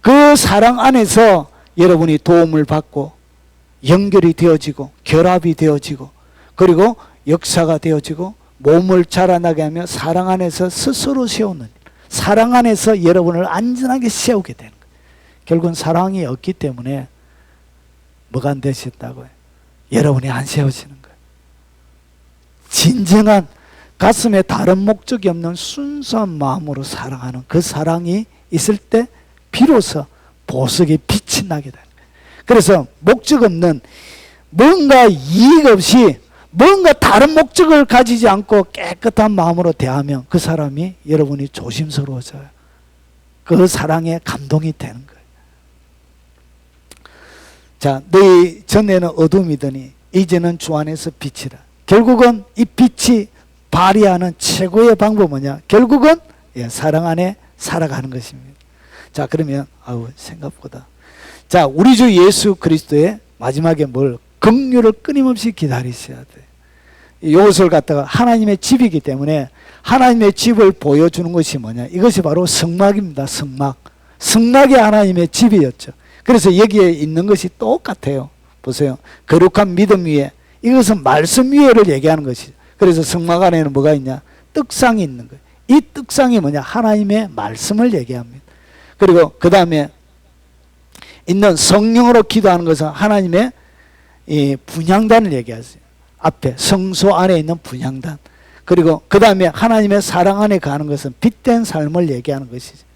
그 사랑 안에서 여러분이 도움을 받고 연결이 되어지고 결합이 되어지고 그리고 역사가 되어지고 몸을 자라나게 하며 사랑 안에서 스스로 세우는, 사랑 안에서 여러분을 안전하게 세우게 되는 거예요. 결국은 사랑이 없기 때문에 뭐가 안 되셨다고요? 여러분이 안 세워지는 거예요. 진정한 가슴에 다른 목적이 없는 순수한 마음으로 사랑하는 그 사랑이 있을 때 비로소 보석의 빛이 나게 되는 거예요. 그래서 목적 없는, 뭔가 이익 없이 뭔가 다른 목적을 가지지 않고 깨끗한 마음으로 대하면 그 사람이 여러분이 조심스러워져요. 그 사랑에 감동이 되는 거예요. 자, 너희 전에는 어둠이더니 이제는 주 안에서 빛이라. 결국은 이 빛이 발휘하는 최고의 방법은 뭐냐? 결국은 사랑 안에 살아가는 것입니다. 자, 그러면 생각보다 자, 우리 주 예수 그리스도의 마지막에 뭘? 긍휼을 끊임없이 기다리셔야 돼. 이것을 갖다가 하나님의 집이기 때문에 하나님의 집을 보여주는 것이 뭐냐? 이것이 바로 성막입니다. 성막이 하나님의 집이었죠. 그래서 여기에 있는 것이 똑같아요. 보세요. 거룩한 믿음 위에, 이것은 말씀 위에를 얘기하는 것이죠. 그래서 성막 안에는 뭐가 있냐? 떡상이 있는 거예요. 이 떡상이 뭐냐? 하나님의 말씀을 얘기합니다. 그리고 그 다음에 있는 성령으로 기도하는 것은 하나님의 이 분향단을 얘기하세요. 앞에 성소 안에 있는 분향단. 그리고 그 다음에 하나님의 사랑 안에 가는 것은 빛된 삶을 얘기하는 것이죠.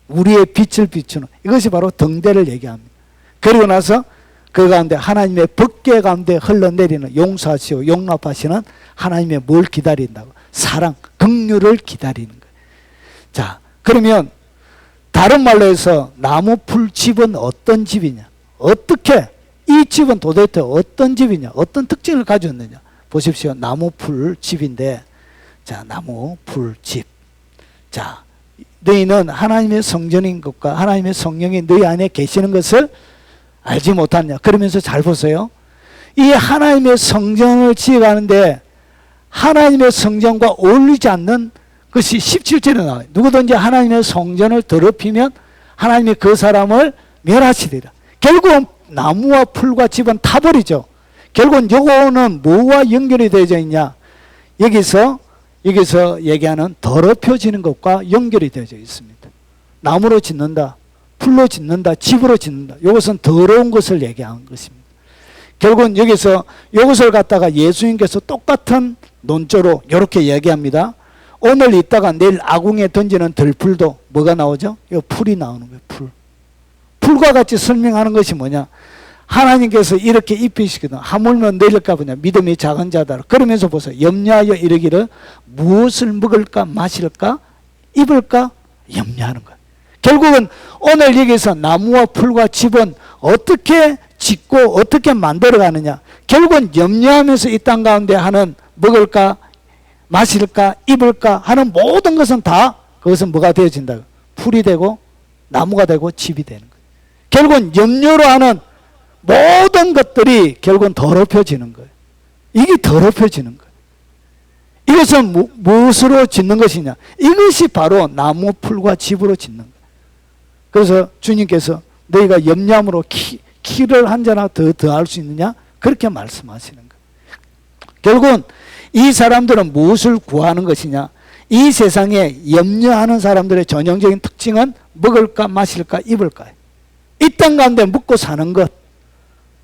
우리의 빛을 비추는, 이것이 바로 등대를 얘기합니다. 그리고 나서 그 가운데 하나님의 법궤 가운데 흘러내리는 용서하시고 용납하시는 하나님의 뭘 기다린다고? 사랑, 긍휼을 기다리는 거예요. 자, 그러면 다른 말로 해서 나무 풀 집은 어떤 집이냐? 어떻게 이 집은 도대체 어떤 집이냐? 어떤 특징을 가지고 있느냐? 보십시오. 나무 풀 집인데, 자, 나무 풀 집. 자, 너희는 하나님의 성전인 것과 하나님의 성령이 너희 안에 계시는 것을 알지 못하느냐? 그러면서 잘 보세요. 이 하나님의 성전을 지어가는데 하나님의 성전과 어울리지 않는 것이 17절에 나와요. 누구든지 하나님의 성전을 더럽히면 하나님이 그 사람을 멸하시리라. 결국은 나무와 풀과 집은 타버리죠. 결국은 요거는 뭐와 연결이 되어져 있냐? 여기서 얘기하는 더럽혀지는 것과 연결이 되어져 있습니다. 나무로 짓는다, 풀로 짓는다, 집으로 짓는다. 이것은 더러운 것을 얘기하는 것입니다. 결국은 여기서 이것을 갖다가 예수님께서 똑같은 논조로 이렇게 얘기합니다. 오늘 있다가 내일 아궁에 던지는 들풀도 뭐가 나오죠? 이 풀이 나오는 거예요. 풀과 같이 설명하는 것이 뭐냐? 하나님께서 이렇게 입히시거든. 하물며 내릴까 보냐? 믿음이 작은 자다. 그러면서 보세요. 염려하여 이르기를 무엇을 먹을까 마실까 입을까 염려하는 거예요. 결국은 오늘 여기서 나무와 풀과 집은 어떻게 짓고 어떻게 만들어가느냐? 결국은 염려하면서 이 땅 가운데 하는 먹을까 마실까 입을까 하는 모든 것은 다 그것은 뭐가 되어진다? 풀이 되고 나무가 되고 집이 되는 거예요. 결국은 염려로 하는 모든 것들이 결국은 더럽혀지는 거예요. 이게 더럽혀지는 거예요. 이것은 무엇으로 짓는 것이냐? 이것이 바로 나무 풀과 집으로 짓는 거예요. 그래서 주님께서 너희가 염려함으로 키를 한 자나 더 더할 수 있느냐? 그렇게 말씀하시는 거예요. 결국은 이 사람들은 무엇을 구하는 것이냐? 이 세상에 염려하는 사람들의 전형적인 특징은 먹을까 마실까 입을까. 이 땅 가운데 먹고 사는 것.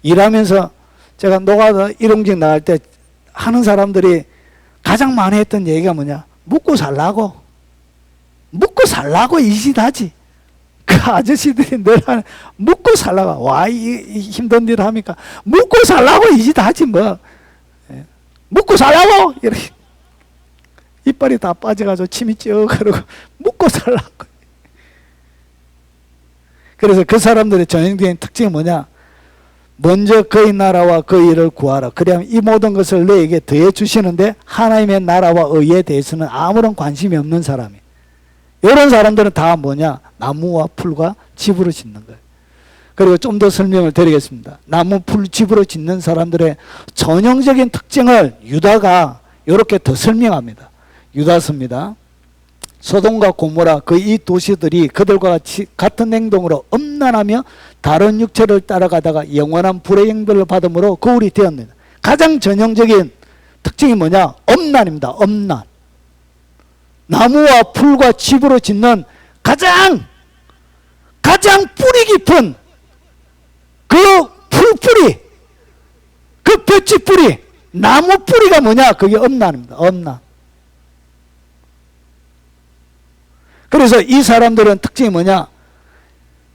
일하면서 제가 노가다 일용직 나갈 때 하는 사람들이 가장 많이 했던 얘기가 뭐냐? 먹고 살라고 이 짓하지. 그 아저씨들이 늘 하는 먹고 살라고. 와, 이 힘든 일을 합니까? 먹고 살라고 이 짓하지 뭐. 먹고 살라고 이렇게 이빨이 다 빠져가지고 침이 쭉 흐르고 먹고 살라고. 그래서 그 사람들의 전형적인 특징이 뭐냐? 먼저 그의 나라와 그 일을 구하라. 그래야 이 모든 것을 너에게 더해 주시는데 하나님의 나라와 의에 대해서는 아무런 관심이 없는 사람이에요. 이런 사람들은 다 뭐냐? 나무와 풀과 집으로 짓는 거예요. 그리고 좀 더 설명을 드리겠습니다. 나무, 풀, 집으로 짓는 사람들의 전형적인 특징을 유다가 이렇게 더 설명합니다. 유다서입니다. 소돔과 고모라 그 이 도시들이 그들과 같이 같은 행동으로 음란하며 다른 육체를 따라가다가 영원한 불의 형벌을 받음으로 거울이 되었느냐. 가장 전형적인 특징이 뭐냐? 음란입니다. 음란. 나무와 풀과 집으로 짓는 가장 뿌리 깊은 그 풀뿌리, 그 볕지 뿌리, 나무 뿌리가 뭐냐? 그게 음란입니다. 음란. 그래서 이 사람들은 특징이 뭐냐?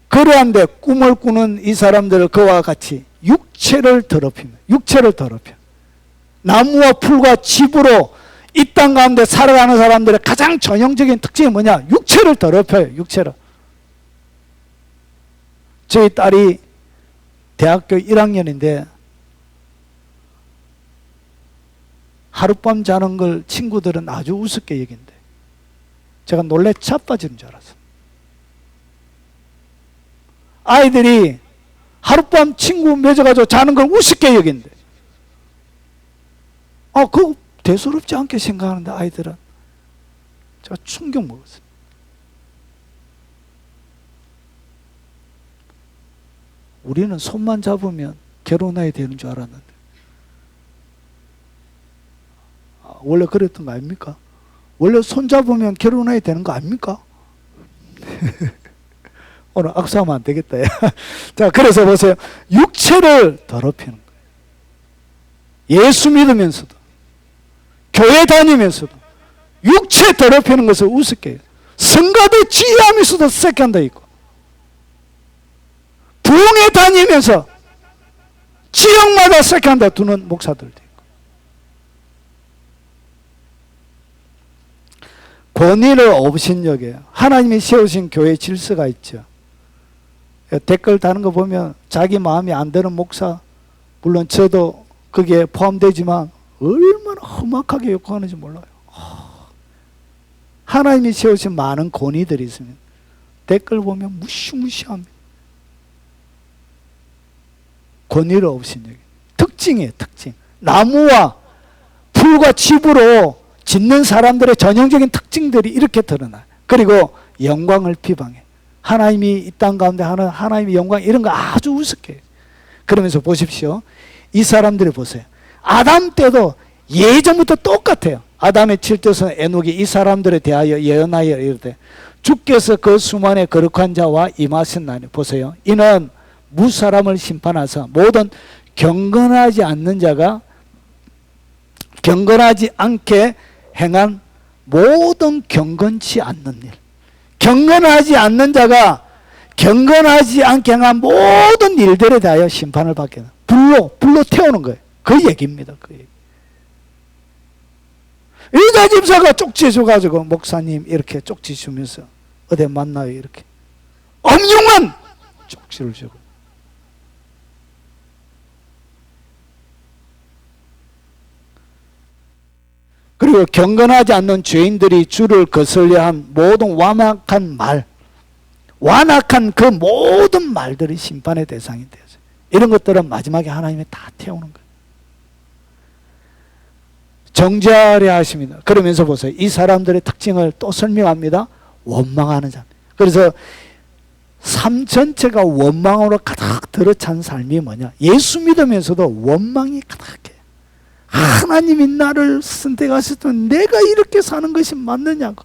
그러한데 꿈을 꾸는 이 사람들을 그와 같이 육체를 더럽힙니다. 육체를 더럽혀. 나무와 풀과 집으로 이 땅 가운데 살아가는 사람들의 가장 전형적인 특징이 뭐냐? 육체를 더럽혀요. 육체를. 저희 딸이 대학교 1학년인데 하룻밤 자는 걸 친구들은 아주 우습게 여긴대. 제가 놀래 자빠지는 줄 알았어. 아이들이 하룻밤 친구 맺어가지고 자는 걸 우습게 여긴대. 그거 대수롭지 않게 생각하는데 아이들은. 제가 충격 먹었어요. 우리는 손만 잡으면 결혼해야 되는 줄 알았는데 원래 그랬던 거 아닙니까? 원래 손 잡으면 결혼해야 되는 거 아닙니까? 오늘 악수하면 안 되겠다. 자, 그래서 보세요. 육체를 더럽히는 거예요. 예수 믿으면서도 교회 다니면서도 육체 더럽히는 것을 우습게 해요. 성가대 지휘하면서도 세컨드 있고 부흥회 다니면서 지역마다 세컨드 두는 목사들도 있고 권위를 업신여겨요. 하나님이 세우신 교회 질서가 있죠. 댓글 다는 거 보면 자기 마음이 안 드는 목사, 물론 저도 거기에 포함되지만 얼마나 험악하게 욕하는지 몰라요. 하나님이 세우신 많은 권위들이 있으면 댓글 보면 무시무시합니다. 권위를 업신여겨요. 특징이에요, 특징. 나무와 풀과 칩으로 짓는 사람들의 전형적인 특징들이 이렇게 드러나요. 그리고 영광을 비방해. 하나님이 이 땅 가운데 하는 하나님의 영광 이런 거 아주 우습게 해요. 그러면서 보십시오. 이 사람들을 보세요. 아담 때도 예전부터 똑같아요. 아담의 칠대선 에녹이 이 사람들에 대하여 예언하여 이르되 주께서 그 수만의 거룩한 자와 임하셨나니 보세요. 이는 무사람을 심판하사 모든 경건하지 않는 자가 경건하지 않게 행한 모든 경건치 않는 일, 경건하지 않는 자가 경건하지 않게 행한 모든 일들에 대하여 심판을 받게 된다. 불로 태우는 거예요. 그 얘기입니다. 그 얘기. 의자 집사가 쪽지 줘가지고 목사님 이렇게 쪽지 주면서 어디 만나요 이렇게 엄중한 쪽지를 주고 그리고 경건하지 않는 죄인들이 주를 거슬려 한 모든 완악한 말, 완악한 그 모든 말들이 심판의 대상이 되어서 이런 것들은 마지막에 하나님이 다 태우는 거예요. 정죄하려 하십니다. 그러면서 보세요. 이 사람들의 특징을 또 설명합니다. 원망하는 자. 그래서 삶 전체가 원망으로 가득 들어찬 삶이 뭐냐? 예수 믿으면서도 원망이 가득해. 하나님이 나를 선택하셨던 내가 이렇게 사는 것이 맞느냐고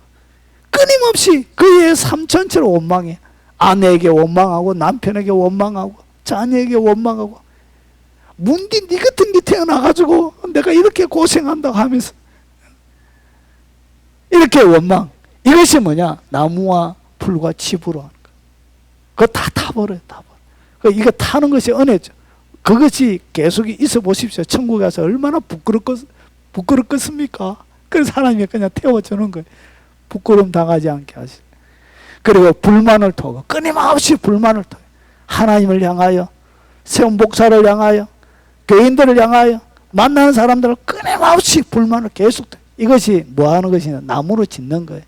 끊임없이 그의 삶 전체를 원망해. 아내에게 원망하고 남편에게 원망하고 자녀에게 원망하고 문디 니 같은 게 태어나가지고 내가 이렇게 고생한다고 하면서 이렇게 원망. 이것이 뭐냐? 나무와 풀과 칩으로 하는 거예요. 그거 다 타버려요. 타버려. 이거 타는 것이 은혜죠. 그것이 계속 있어 보십시오. 천국에 가서 얼마나 부끄럽겠습니까? 그래서 하나님이 그냥 태워주는 거예요. 부끄러움 당하지 않게 하시고. 그리고 불만을 토고 끊임없이 불만을 토요. 하나님을 향하여, 세운 목사를 향하여, 교인들을 향하여, 만나는 사람들을 끊임없이 불만을 계속 토요. 이것이 뭐 하는 것이냐? 나무로 짓는 거예요.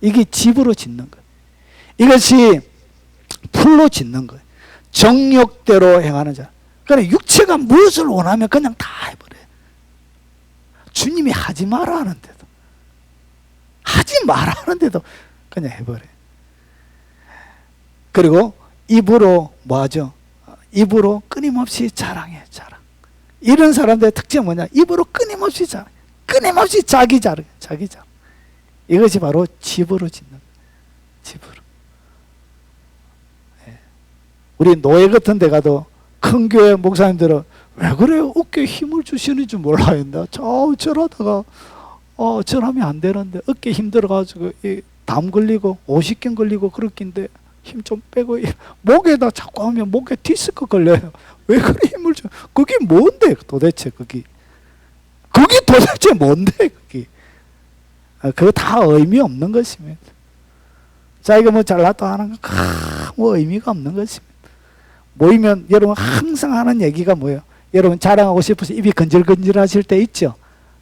이게 집으로 짓는 거예요. 이것이 풀로 짓는 거예요. 정욕대로 행하는 자. 그래 육체가 무엇을 원하면 그냥 다 해버려요. 주님이 하지 마라 하는데도 하지 마라 하는데도 그냥 해버려요. 그리고 입으로 뭐하죠? 입으로 끊임없이 자랑해. 자랑. 이런 사람들의 특징은 뭐냐? 입으로 끊임없이 자랑. 끊임없이 자기 자랑. 자기 자랑. 이것이 바로 집으로 짓는 거예요. 집으로. 우리 노예 같은 데 가도 큰 교회 목사님들은 왜 그래요? 어깨에 힘을 주시는지 몰라요. 절하다가 절하면 안 되는데 어깨 힘들어가지고 담 걸리고 오십견 걸리고 그렇긴데 힘 좀 빼고 목에다 자꾸 하면 목에 디스크 걸려요. 왜 그래 힘을 줘? 그게 뭔데 도대체 그게 도대체 뭔데 그게? 그거 다 의미 없는 것입니다. 자 이거 뭐 잘났다 하는 거 뭐 의미가 없는 것입니다. 모이면 여러분 항상 하는 얘기가 뭐예요? 여러분 자랑하고 싶어서 입이 건질건질 하실 때 있죠?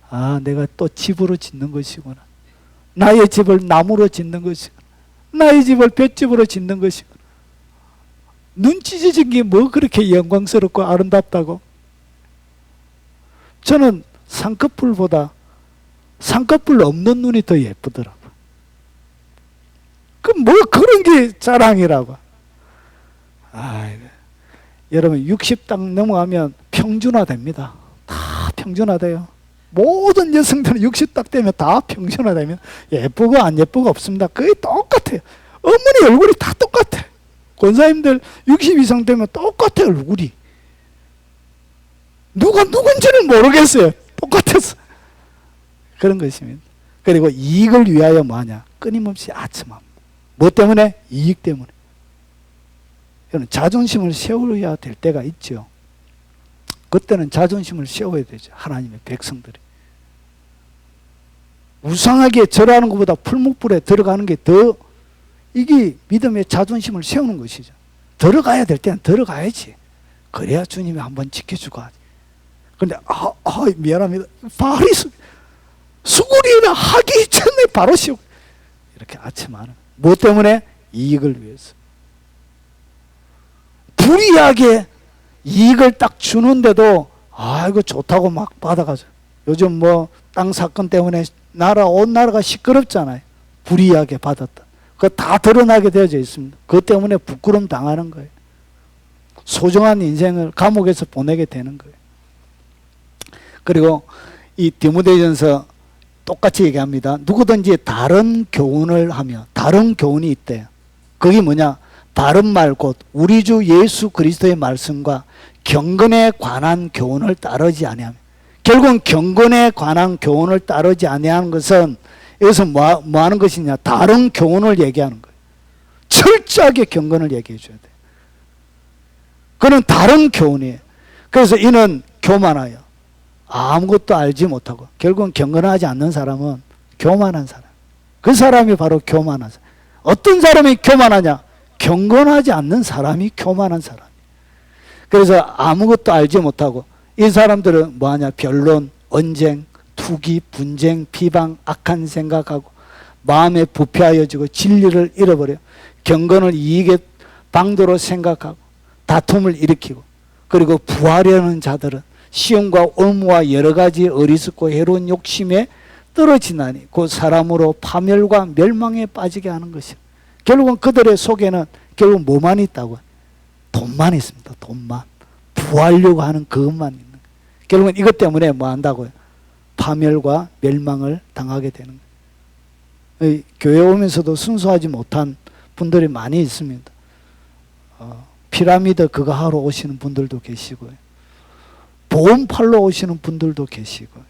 아, 내가 또 집으로 짓는 것이구나. 나의 집을 나무로 짓는 것이구나. 나의 집을 볏집으로 짓는 것이구나. 눈 찢어진 게 뭐 그렇게 영광스럽고 아름답다고? 저는 쌍꺼풀보다 쌍꺼풀 없는 눈이 더 예쁘더라고. 그 뭐 그런 게 자랑이라고. 여러분 60 딱 넘어가면 평준화됩니다. 다 평준화돼요. 모든 여성들은 60 딱 되면 다 평준화되면 예쁘고 안 예쁘고 없습니다. 거의 똑같아요. 어머니 얼굴이 다 똑같아. 권사님들 60 이상 되면 똑같아요. 얼굴이. 누가 누군지는 모르겠어요. 똑같았어. 그런 것입니다. 그리고 이익을 위하여 뭐하냐? 끊임없이 아첨함. 뭐 때문에? 이익 때문에. 자존심을 세워야 될 때가 있죠. 그때는 자존심을 세워야 되죠. 하나님의 백성들이. 우상하게 절하는 것보다 풀목불에 들어가는 게 더 이게 믿음의 자존심을 세우는 것이죠. 들어가야 될 때는 들어가야지. 그래야 주님이 한번 지켜주고 하지. 그런데 미안합니다. 발이 수고리나 하기 전에 바로 쉬고 이렇게 아첨하는. 뭐 때문에? 이익을 위해서. 불이하게 이익을 딱 주는데도 이거 좋다고 막 받아가죠. 요즘 뭐 땅 사건 때문에 온 나라가 시끄럽잖아요. 불이하게 받았다. 그거 다 드러나게 되어져 있습니다. 그것 때문에 부끄러움 당하는 거예요. 소중한 인생을 감옥에서 보내게 되는 거예요. 그리고 이 디모데전서 똑같이 얘기합니다. 누구든지 다른 교훈을 하며 다른 교훈이 있대요. 그게 뭐냐? 바른 말 곧 우리 주 예수 그리스도의 말씀과 경건에 관한 교훈을 따르지 아니하며, 결국은 경건에 관한 교훈을 따르지 아니하는 것은 여기서 뭐 하는 것이냐? 다른 교훈을 얘기하는 거예요. 철저하게 경건을 얘기해 줘야 돼요. 그는 다른 교훈이에요. 그래서 이는 교만하여 아무것도 알지 못하고, 결국은 경건하지 않는 사람은 교만한 사람. 그 사람이 바로 교만한 사람. 어떤 사람이 교만하냐? 경건하지 않는 사람이 교만한 사람. 그래서 아무것도 알지 못하고, 이 사람들은 뭐하냐? 변론, 언쟁, 투기, 분쟁, 비방, 악한 생각하고 마음에 부패하여지고 진리를 잃어버려 경건을 이익의 방도로 생각하고 다툼을 일으키고, 그리고 부하려는 자들은 시험과 올무와 여러 가지 어리석고 해로운 욕심에 떨어지나니 그 사람으로 파멸과 멸망에 빠지게 하는 것이요. 결국은 그들의 속에는 결국 뭐만 있다고? 돈만 있습니다. 돈만. 부하려고 하는 그것만 있는 거예요. 결국은 이것 때문에 뭐 한다고요? 파멸과 멸망을 당하게 되는 거예요. 교회 오면서도 순수하지 못한 분들이 많이 있습니다. 피라미드 그거 하러 오시는 분들도 계시고요. 보험 팔러 오시는 분들도 계시고요.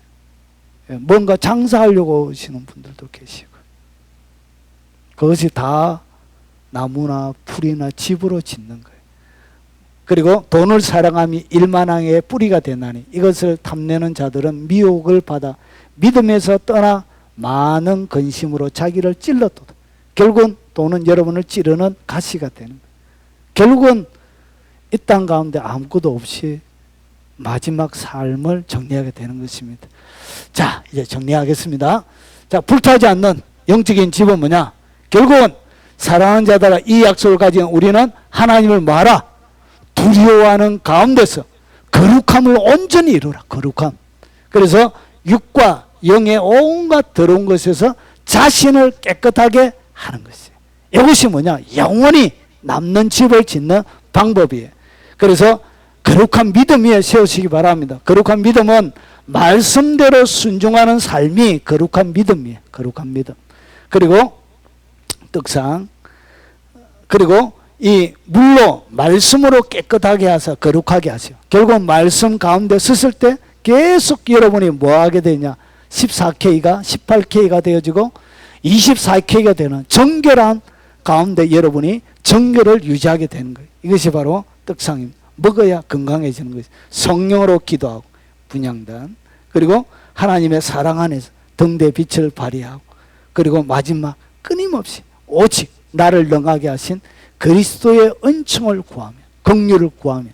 뭔가 장사하려고 오시는 분들도 계시고, 그것이 다 나무나 풀이나 집으로 짓는 거예요. 그리고 돈을 사랑함이 일만항의 뿌리가 되나니 이것을 탐내는 자들은 미혹을 받아 믿음에서 떠나 많은 근심으로 자기를 찔렀도다. 결국은 돈은 여러분을 찌르는 가시가 되는 거예요. 결국은 이 땅 가운데 아무것도 없이 마지막 삶을 정리하게 되는 것입니다. 자, 이제 정리하겠습니다. 자, 불타지 않는 영적인 집은 뭐냐? 결국은 사랑하는 자들아 이 약속을 가진 우리는 하나님을 뭐하라? 두려워하는 가운데서 거룩함을 온전히 이루라. 거룩함. 그래서 육과 영의 온갖 더러운 것에서 자신을 깨끗하게 하는 것이에요. 이것이 뭐냐? 영원히 남는 집을 짓는 방법이에요. 그래서 거룩한 믿음 위에 세우시기 바랍니다. 거룩한 믿음은 말씀대로 순종하는 삶이 거룩한 믿음이에요. 거룩한 믿음. 그리고 떡상, 그리고 이 물로 말씀으로 깨끗하게 하사 거룩하게 하세요. 결국 말씀 가운데 섰을 때 계속 여러분이 뭐 하게 되냐? 14K가 18K가 되어지고 24K가 되는 정결한 가운데 여러분이 정결을 유지하게 되는 거예요. 이것이 바로 떡상입니다. 먹어야 건강해지는 것이. 성령으로 기도하고 분향단, 그리고 하나님의 사랑 안에서 등대 빛을 발휘하고, 그리고 마지막 끊임없이 오직 나를 능하게 하신 그리스도의 은총을 구하며 긍휼을 구하며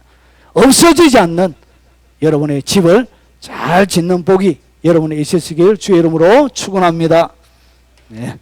없어지지 않는 여러분의 집을 잘 짓는 복이 여러분의 있으시길 주의 이름으로 축원합니다. 네.